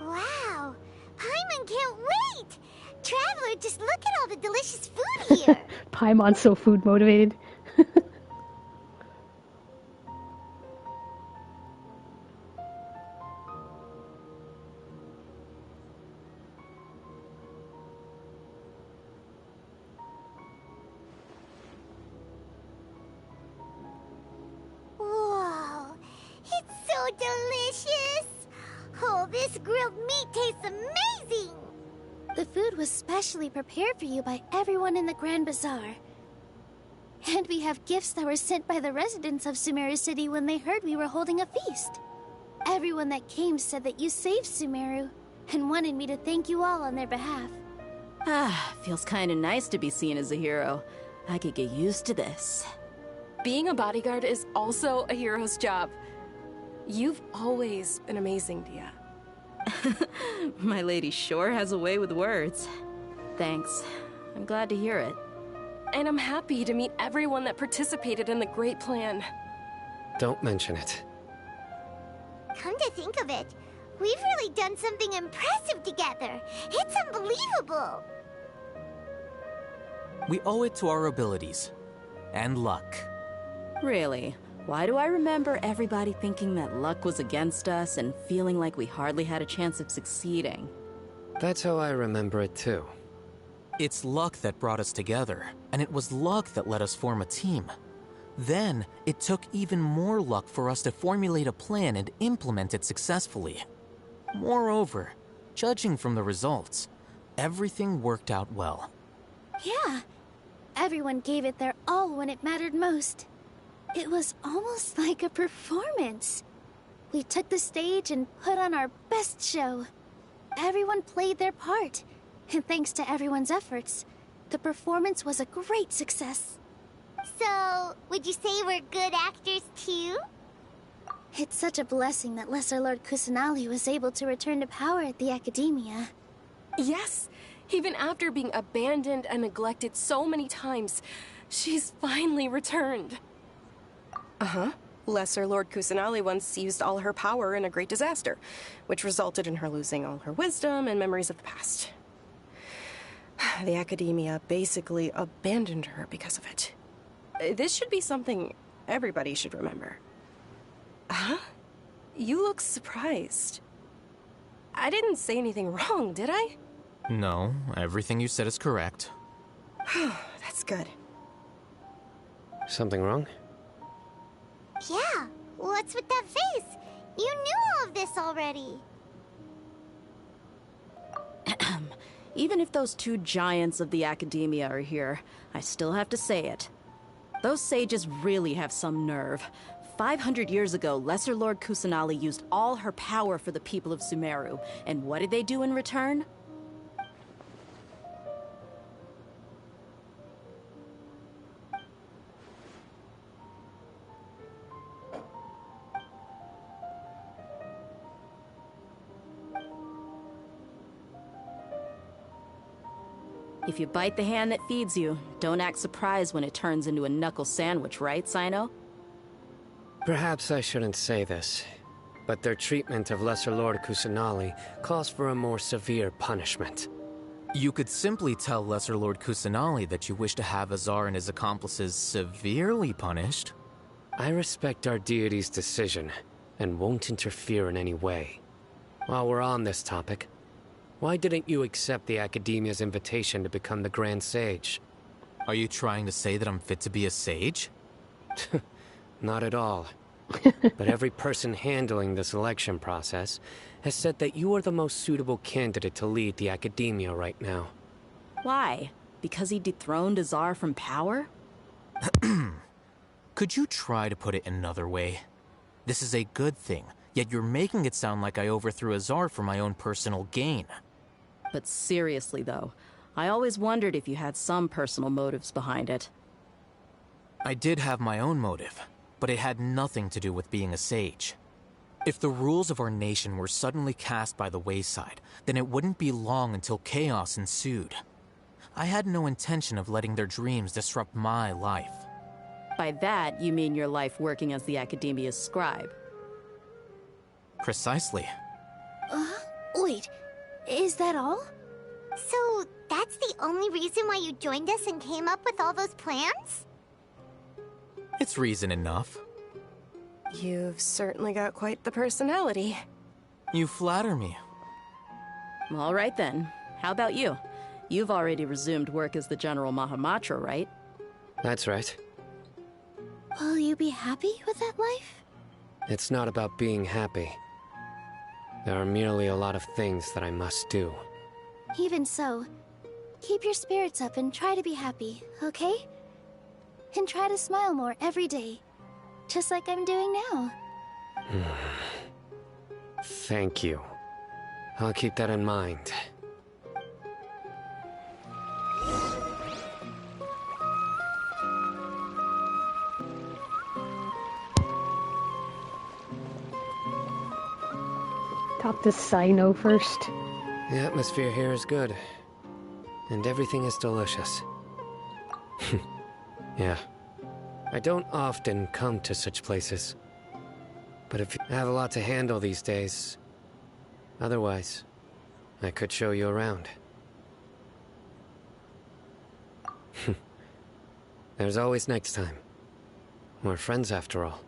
Wow! Paimon can't wait! Traveler, just look at all the delicious food here! Paimon's so food motivated. Whoa! It's so delicious! Oh, this grilled meat tastes amazing! The food was specially prepared for you by everyone in the Grand Bazaar. And we have gifts that were sent by the residents of Sumeru City when they heard we were holding a feast. Everyone that came said that you saved Sumeru, and wanted me to thank you all on their behalf. Ah, feels kinda nice to be seen as a hero. I could get used to this. Being a bodyguard is also a hero's job. You've always been amazing, Dia. My lady sure has a way with words. Thanks. I'm glad to hear it. And I'm happy to meet everyone that participated in the great plan. Don't mention it. Come to think of it, we've really done something impressive together. It's unbelievable! We owe it to our abilities. And luck. Really? Why do I remember everybody thinking that luck was against us and feeling like we hardly had a chance of succeeding? That's how I remember it too. It's luck that brought us together, and it was luck that let us form a team. Then, it took even more luck for us to formulate a plan and implement it successfully. Moreover, judging from the results, everything worked out well. Yeah, everyone gave it their all when it mattered most. It was almost like a performance. We took the stage and put on our best show. Everyone played their part, and thanks to everyone's efforts, the performance was a great success. So, would you say we're good actors too? It's such a blessing that Lesser Lord Kusanali was able to return to power at the Academia. Yes, even after being abandoned and neglected so many times, she's finally returned. Uh-huh. Lesser Lord Kusanali once used all her power in a great disaster, which resulted in her losing all her wisdom and memories of the past. The Academia basically abandoned her because of it. This should be something everybody should remember. Huh? You look surprised. I didn't say anything wrong, did I? No, everything you said is correct. That's good. Something wrong? Yeah, what's with that face? You knew all of this already. Even if those two giants of the Academia are here, I still have to say it. Those sages really have some nerve. 500 years ago, Lesser Lord Kusanali used all her power for the people of Sumeru, and what did they do in return? If you bite the hand that feeds you, don't act surprised when it turns into a knuckle sandwich, right, Sino? Perhaps I shouldn't say this, but their treatment of Lesser Lord Kusanali calls for a more severe punishment. You could simply tell Lesser Lord Kusanali that you wish to have Azar and his accomplices severely punished. I respect our deity's decision, and won't interfere in any way. While we're on this topic, why didn't you accept the Academia's invitation to become the Grand Sage? Are you trying to say that I'm fit to be a sage? Not at all. But every person handling the selection process has said that you are the most suitable candidate to lead the Academia right now. Why? Because he dethroned Azar from power? Could you try to put it another way? This is a good thing, yet you're making it sound like I overthrew Azar for my own personal gain. But seriously, though, I always wondered if you had some personal motives behind it. I did have my own motive, but it had nothing to do with being a sage. If the rules of our nation were suddenly cast by the wayside, then it wouldn't be long until chaos ensued. I had no intention of letting their dreams disrupt my life. By that, you mean your life working as the Academia's scribe. Precisely. Wait, is that all? So, that's the only reason why you joined us and came up with all those plans? It's reason enough. You've certainly got quite the personality. You flatter me. All right then. How about you? You've already resumed work as the General Mahamatra, right? That's right. Will you be happy with that life? It's not about being happy. There are merely a lot of things that I must do. Even so, keep your spirits up and try to be happy, okay? And try to smile more every day, just like I'm doing now. Thank you. I'll keep that in mind. Talk to Sino first. The atmosphere here is good. And everything is delicious. Yeah. I don't often come to such places. But if I have a lot to handle these days. Otherwise, I could show you around. There's always next time. We're friends after all.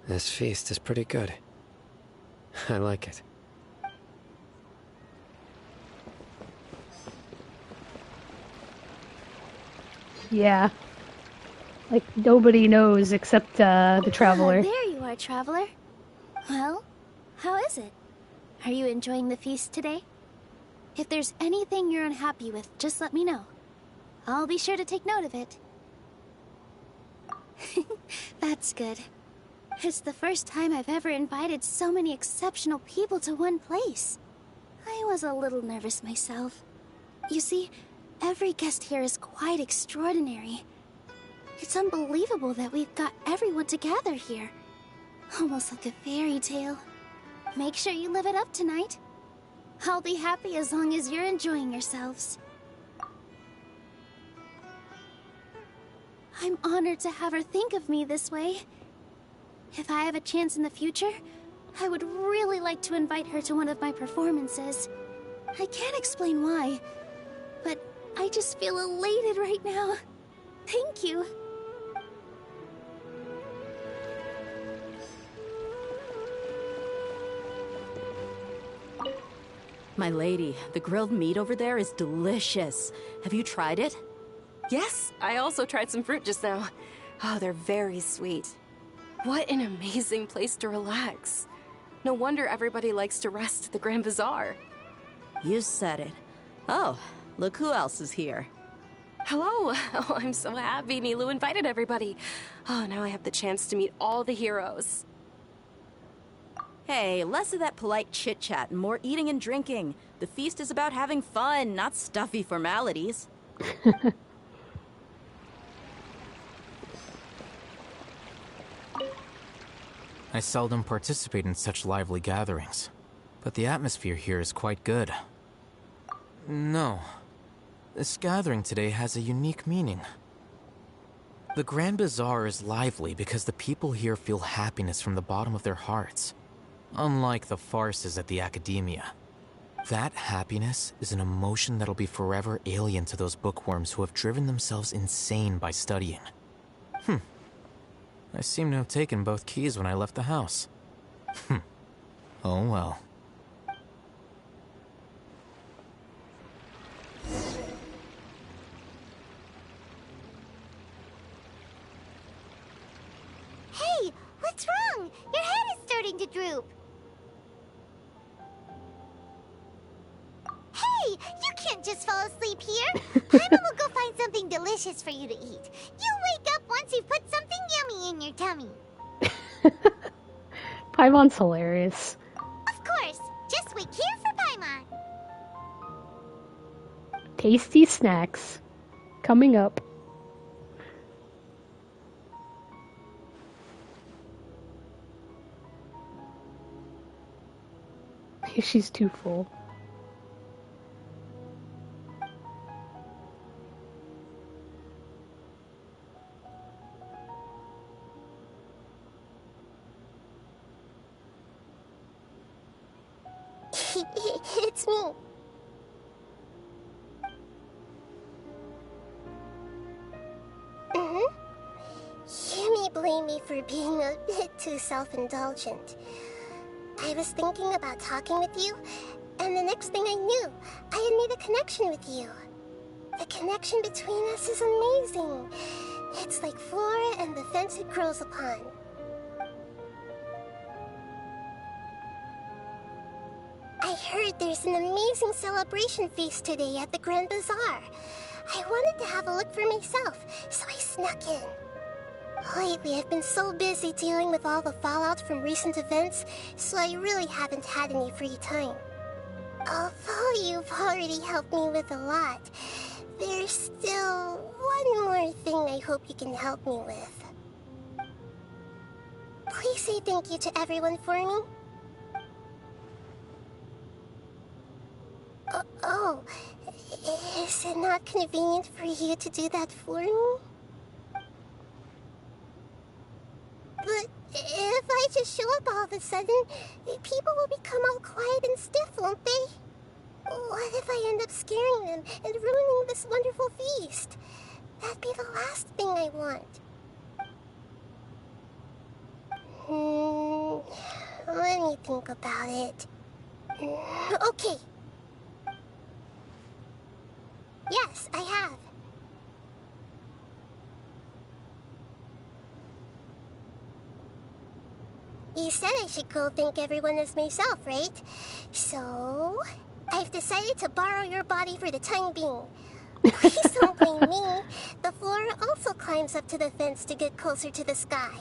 This feast is pretty good. I like it. Yeah. Like, nobody knows except the Traveler. There you are, Traveler. Well, how is it? Are you enjoying the feast today? If there's anything you're unhappy with, just let me know. I'll be sure to take note of it. That's good. It's the first time I've ever invited so many exceptional people to one place. I was a little nervous myself. You see, every guest here is quite extraordinary. It's unbelievable that we've got everyone together here. Almost like a fairy tale. Make sure you live it up tonight. I'll be happy as long as you're enjoying yourselves. I'm honored to have her think of me this way. If I have a chance in the future, I would really like to invite her to one of my performances. I can't explain why, but I just feel elated right now. Thank you. My lady, the grilled meat over there is delicious. Have you tried it? Yes, I also tried some fruit just now. Oh, they're very sweet. What an amazing place to relax. No wonder everybody likes to rest at the Grand Bazaar. You said it. Oh, look who else is here. Hello. Oh, I'm so happy Nilou invited everybody. Oh, now I have the chance to meet all the heroes. Hey, less of that polite chit-chat and more eating and drinking. The feast is about having fun, not stuffy formalities. I seldom participate in such lively gatherings, but the atmosphere here is quite good. No. This gathering today has a unique meaning. The Grand Bazaar is lively because the people here feel happiness from the bottom of their hearts. Unlike the farces at the Academia. That happiness is an emotion that'll be forever alien to those bookworms who have driven themselves insane by studying. I seem to have taken both keys when I left the house. Oh well. Hey, what's wrong? Your head is starting to droop. Hey, you can't just fall asleep here. Paimon will go find something delicious for you to eat. You'll wake up once you've put something yummy in your tummy. Paimon's hilarious. Of course. Just wait here for Paimon. Tasty snacks. Coming up. She's too full. It's me. You may blame me for being a bit too self-indulgent. I was thinking about talking with you, and the next thing I knew, I had made a connection with you. The connection between us is amazing. It's like flora and the fence it grows upon. I heard there's an amazing celebration feast today at the Grand Bazaar. I wanted to have a look for myself, so I snuck in. Lately, I've been so busy dealing with all the fallout from recent events, so I really haven't had any free time. Although you've already helped me with a lot, there's still one more thing I hope you can help me with. Please say thank you to everyone for me. Oh, is it not convenient for you to do that for me? But if I just show up all of a sudden, people will become all quiet and stiff, won't they? What if I end up scaring them and ruining this wonderful feast? That'd be the last thing I want. Let me think about it. Okay. Yes, I have. You said I should go thank everyone as myself, right? So, I've decided to borrow your body for the time being. Please don't blame me. The flora also climbs up to the fence to get closer to the sky.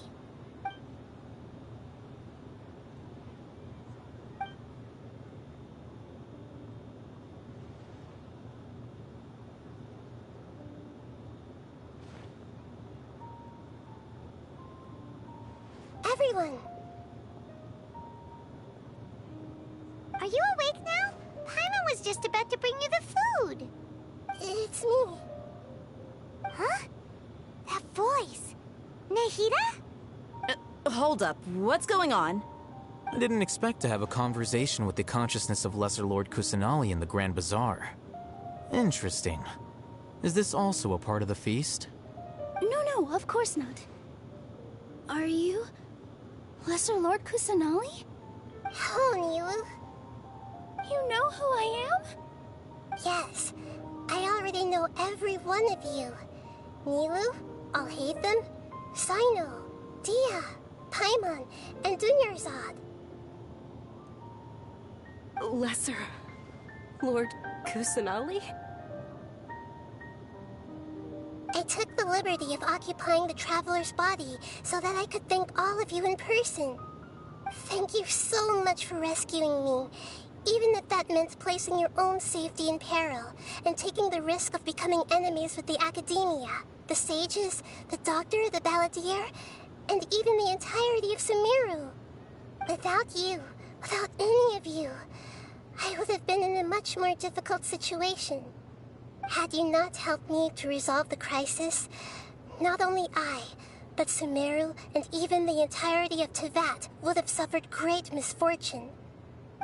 Everyone! Are you awake now? Paimon was just about to bring you the food. It's me. Huh? That voice. Nahida? Hold up. What's going on? I didn't expect to have a conversation with the consciousness of Lesser Lord Kusanali in the Grand Bazaar. Interesting. Is this also a part of the feast? No, of course not. Are you Lesser Lord Kusanali? Hello, Nilu. You know who I am? Yes, I already know every one of you. Nilu, Alhaitham, Sino, Dia, Paimon, and Dunyarzad. Lesser Lord Kusanali? I took the liberty of occupying the traveler's body so that I could thank all of you in person. Thank you so much for rescuing me, even if that meant placing your own safety in peril and taking the risk of becoming enemies with the academia, the sages, the doctor, the balladeer, and even the entirety of Sumeru. Without you, without any of you, I would have been in a much more difficult situation. Had you not helped me to resolve the crisis, not only I, but Sumeru and even the entirety of Tevat would have suffered great misfortune.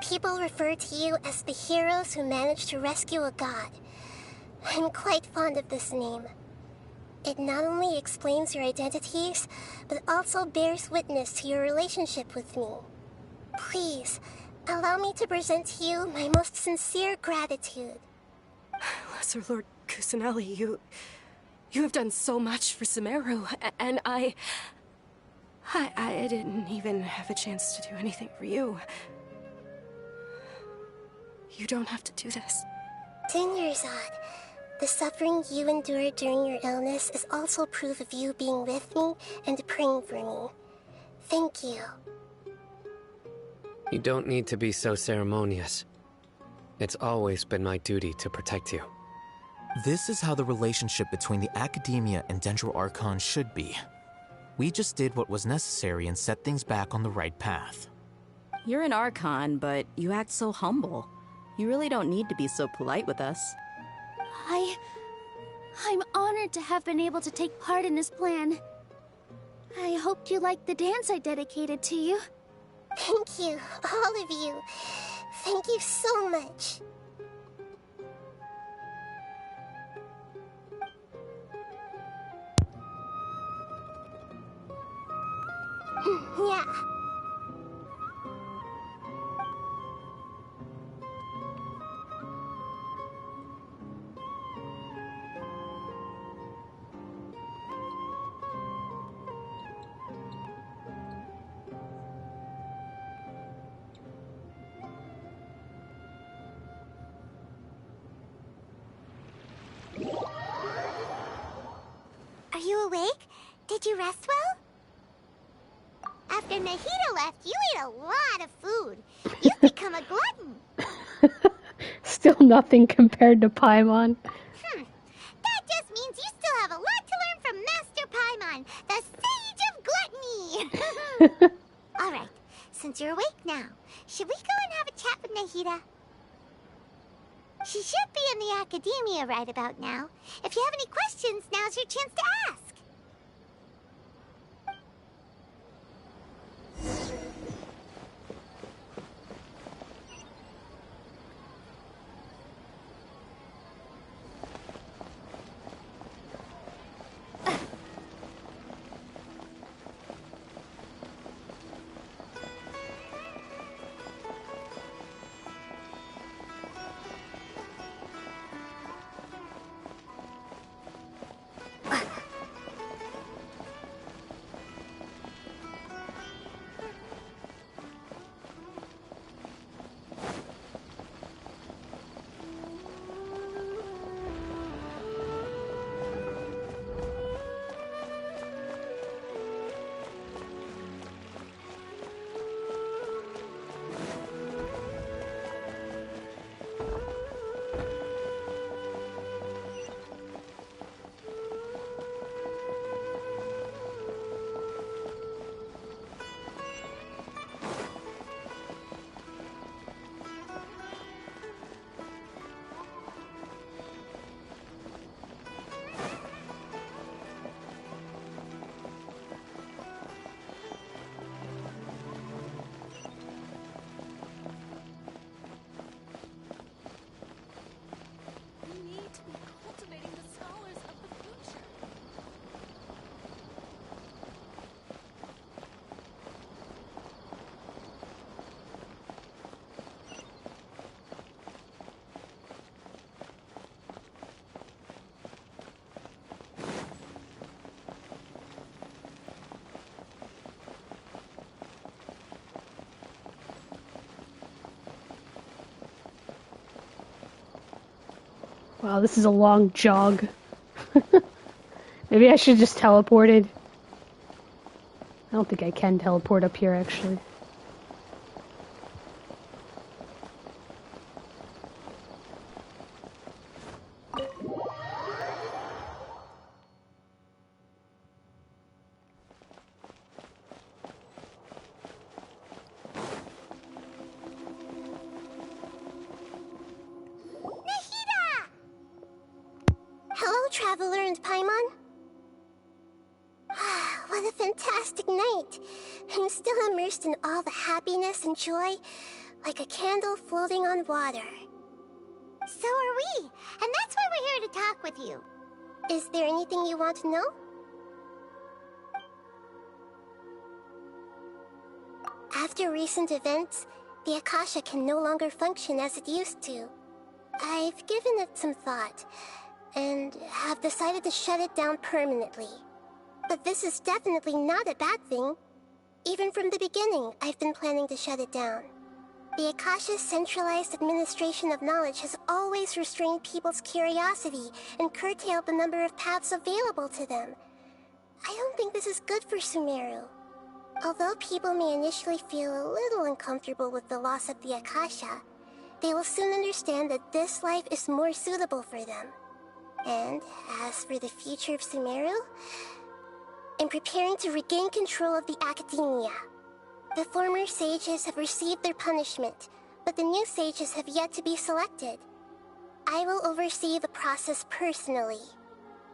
People refer to you as the heroes who managed to rescue a god. I'm quite fond of this name. It not only explains your identities, but also bears witness to your relationship with me. Please, allow me to present to you my most sincere gratitude. Lesser Lord Kusanali, you have done so much for Sumeru, and I didn't even have a chance to do anything for you. You don't have to do this. Dunyarzad, the suffering you endured during your illness is also proof of you being with me and praying for me. Thank you. You don't need to be so ceremonious. It's always been my duty to protect you. This is how the relationship between the Academia and Dendro Archon should be. We just did what was necessary and set things back on the right path. You're an Archon, but you act so humble. You really don't need to be so polite with us. I'm honored to have been able to take part in this plan. I hoped you liked the dance I dedicated to you. Thank you, all of you. Thank you so much. Yeah. Are you awake? Did you rest well? After Nahida left, you ate a lot of food. You've become a glutton. Still nothing compared to Paimon. That just means you still have a lot to learn from Master Paimon, the Sage of Gluttony. Alright, since you're awake now, should we go and have a chat with Nahida? She should be in the academia right about now. If you have any questions, now's your chance to ask. Wow, this is a long jog. Maybe I should just teleported. I don't think I can teleport up here, actually. Hello, Traveler and Paimon. What a fantastic night. I'm still immersed in all the happiness and joy, like a candle floating on water. So are we, and that's why we're here to talk with you. Is there anything you want to know? After recent events, the Akasha can no longer function as it used to. I've given it some thought, and have decided to shut it down permanently. But this is definitely not a bad thing. Even from the beginning, I've been planning to shut it down. The Akasha's centralized administration of knowledge has always restrained people's curiosity and curtailed the number of paths available to them. I don't think this is good for Sumeru. Although people may initially feel a little uncomfortable with the loss of the Akasha, they will soon understand that this life is more suitable for them. And as for the future of Sumeru, I'm preparing to regain control of the academia. The former sages have received their punishment, but the new sages have yet to be selected. I will oversee the process personally.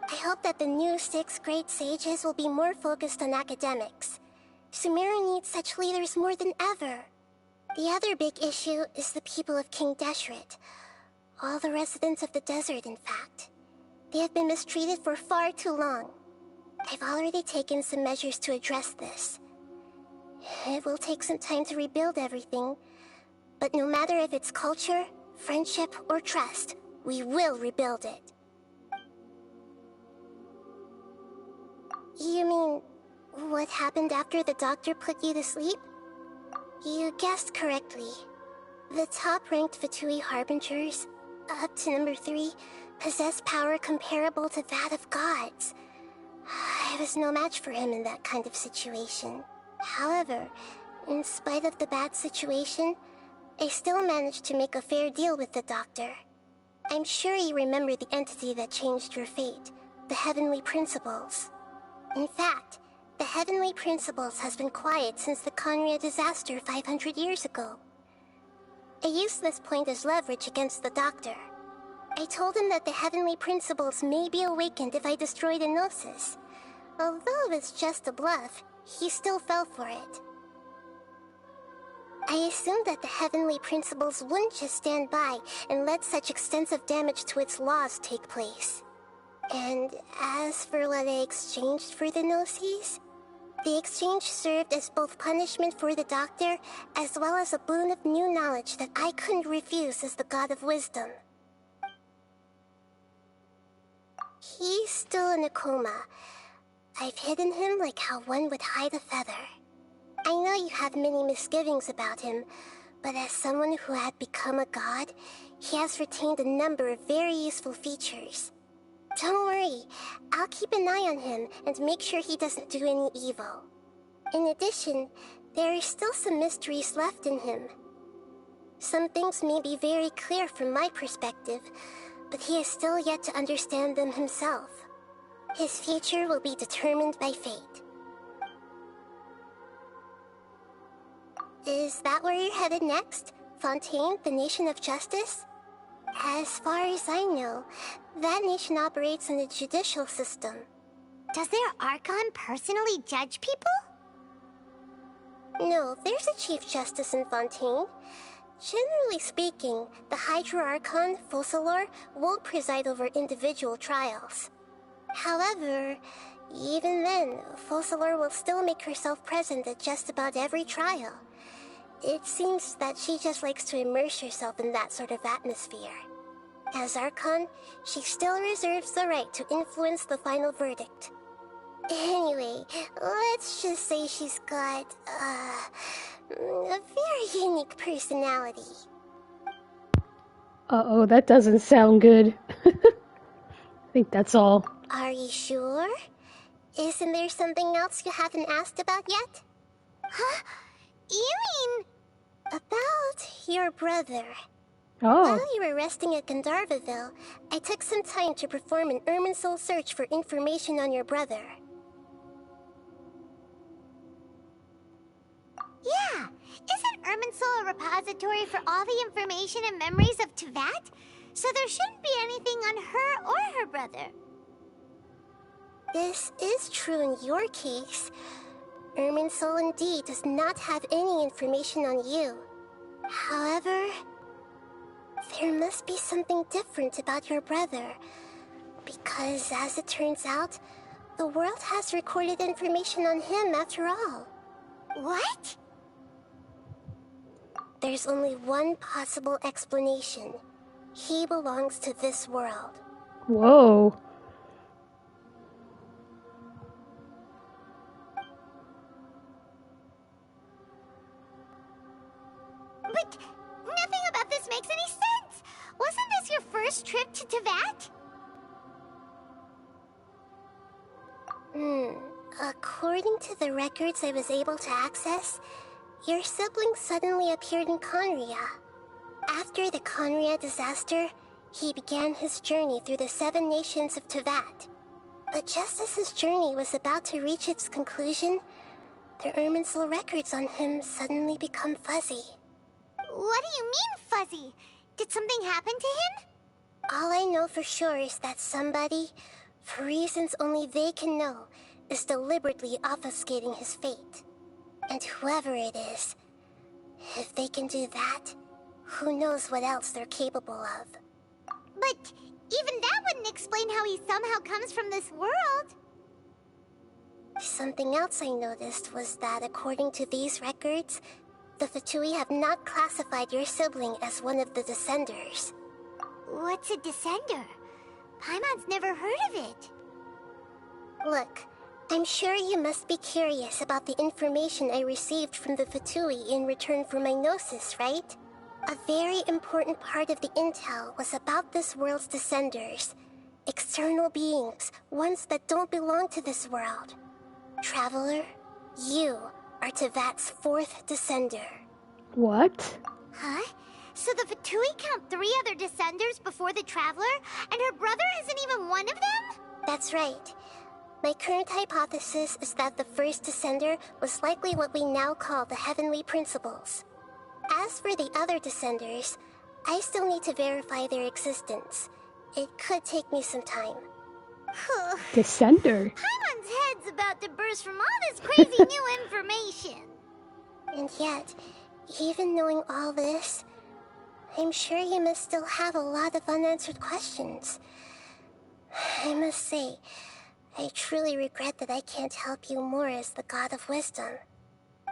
I hope that the new 6 great sages will be more focused on academics. Sumeru needs such leaders more than ever. The other big issue is the people of King Deshret. All the residents of the desert, in fact. They have been mistreated for far too long. I've already taken some measures to address this. It will take some time to rebuild everything, but no matter if it's culture, friendship, or trust, we will rebuild it. You mean, what happened after the doctor put you to sleep? You guessed correctly. The top-ranked Fatui Harbingers, up to number 3, possess power comparable to that of gods. I was no match for him in that kind of situation. However, in spite of the bad situation, I still managed to make a fair deal with the doctor. I'm sure you remember the entity that changed your fate, the Heavenly Principles. In fact, the Heavenly Principles has been quiet since the Conria disaster 500 years ago. I used this point as leverage against the doctor. I told him that the Heavenly Principles may be awakened if I destroy the Gnosis. Although it's just a bluff, he still fell for it. I assumed that the Heavenly Principles wouldn't just stand by and let such extensive damage to its laws take place. And as for what I exchanged for the Gnosis, the exchange served as both punishment for the doctor as well as a boon of new knowledge that I couldn't refuse as the God of Wisdom. He's still in a coma. I've hidden him like how one would hide a feather. I know you have many misgivings about him, but as someone who had become a god, he has retained a number of very useful features. Don't worry, I'll keep an eye on him and make sure he doesn't do any evil. In addition, there are still some mysteries left in him. Some things may be very clear from my perspective, but he is still yet to understand them himself. His future will be determined by fate. Is that where you're headed next? Fontaine, the Nation of Justice? As far as I know, that nation operates in a judicial system. Does their Archon personally judge people? No, there's a Chief Justice in Fontaine. Generally speaking, the Hydra Archon, Focalor, won't preside over individual trials. However, even then, Focalor will still make herself present at just about every trial. It seems that she just likes to immerse herself in that sort of atmosphere. As Archon, she still reserves the right to influence the final verdict. Anyway, let's just say she's got, a very unique personality. Uh-oh, that doesn't sound good. I think that's all. Are you sure? Isn't there something else you haven't asked about yet? Huh? You mean... About your brother. Oh. While you were resting at Gandharvaville, I took some time to perform an Irminsul search for information on your brother. Yeah! Isn't Irminsul a repository for all the information and memories of Teyvat? So there shouldn't be anything on her or her brother. This is true in your case. Irminsul indeed does not have any information on you. However, there must be something different about your brother. Because as it turns out, the world has recorded information on him after all. What? There's only one possible explanation. He belongs to this world. Whoa. But nothing about this makes any sense! Wasn't this your first trip to Teyvat? According to the records I was able to access, your sibling suddenly appeared in Conria. After the Conria disaster, he began his journey through the 7 nations of Teyvat. But just as his journey was about to reach its conclusion, the Irminsul records on him suddenly become fuzzy. What do you mean, fuzzy? Did something happen to him? All I know for sure is that somebody, for reasons only they can know, is deliberately obfuscating his fate. And whoever it is, If they can do that, who knows what else they're capable of. But even that wouldn't explain how he somehow comes from this world. Something else I noticed was that according to these records, the Fatui have not classified your sibling as one of the Descenders. What's a Descender? Paimon's never heard of it. Look, I'm sure you must be curious about the information I received from the Fatui in return for my gnosis, right? A very important part of the intel was about this world's Descenders. External beings, ones that don't belong to this world. Traveler, you are Tevat's 4th Descender. What? Huh? So the Fatui count 3 other Descenders before the Traveler, and her brother isn't even one of them? That's right. My current hypothesis is that the first Descender was likely what we now call the Heavenly Principles. As for the other Descenders, I still need to verify their existence. It could take me some time. Descender? Paimon's head's about to burst from all this crazy new information. And yet, even knowing all this, I'm sure you must still have a lot of unanswered questions. I must say, I truly regret that I can't help you more as the God of Wisdom.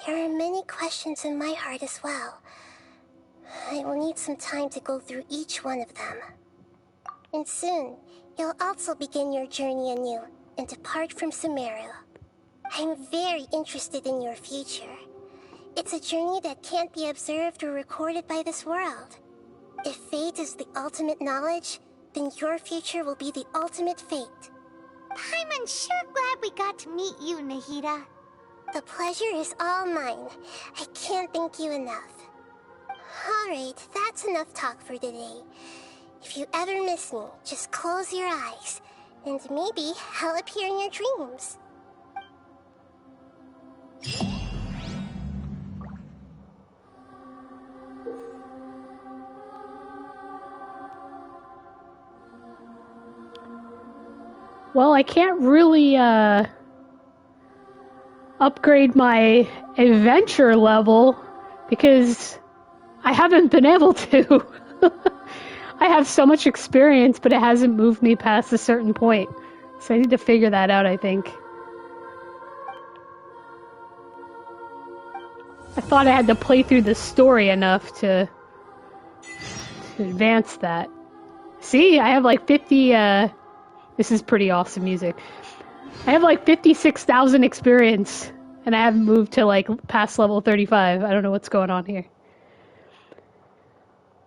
There are many questions in my heart as well. I will need some time to go through each one of them. And soon, you'll also begin your journey anew and depart from Sumeru. I'm very interested in your future. It's a journey that can't be observed or recorded by this world. If fate is the ultimate knowledge, then your future will be the ultimate fate. Paimon's sure glad we got to meet you, Nahida. The pleasure is all mine. I can't thank you enough. Alright, that's enough talk for today. If you ever miss me, just close your eyes, and maybe I'll appear in your dreams. Well, I can't really, upgrade my adventure level because I haven't been able to. I have so much experience, but it hasn't moved me past a certain point. So I need to figure that out, I think. I thought I had to play through the story enough to advance that. See, I have like 50, this is pretty awesome music. I have like 56,000 experience, and I haven't moved to like past level 35. I don't know what's going on here.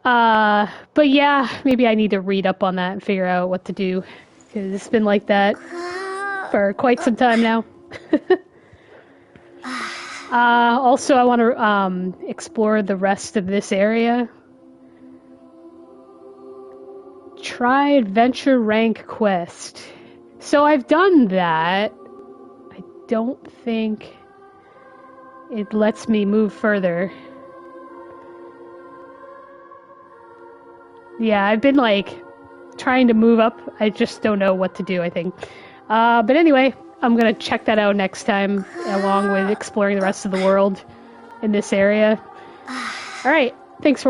But yeah, maybe I need to read up on that and figure out what to do, because it's been like that for quite some time now. Also, I want to explore the rest of this area. Try adventure rank quest. So I've done that. I don't think it lets me move further. Yeah, I've been like trying to move up. I just don't know what to do, I think. But anyway, I'm gonna check that out next time, along with exploring the rest of the world in this area. Alright, thanks for watching.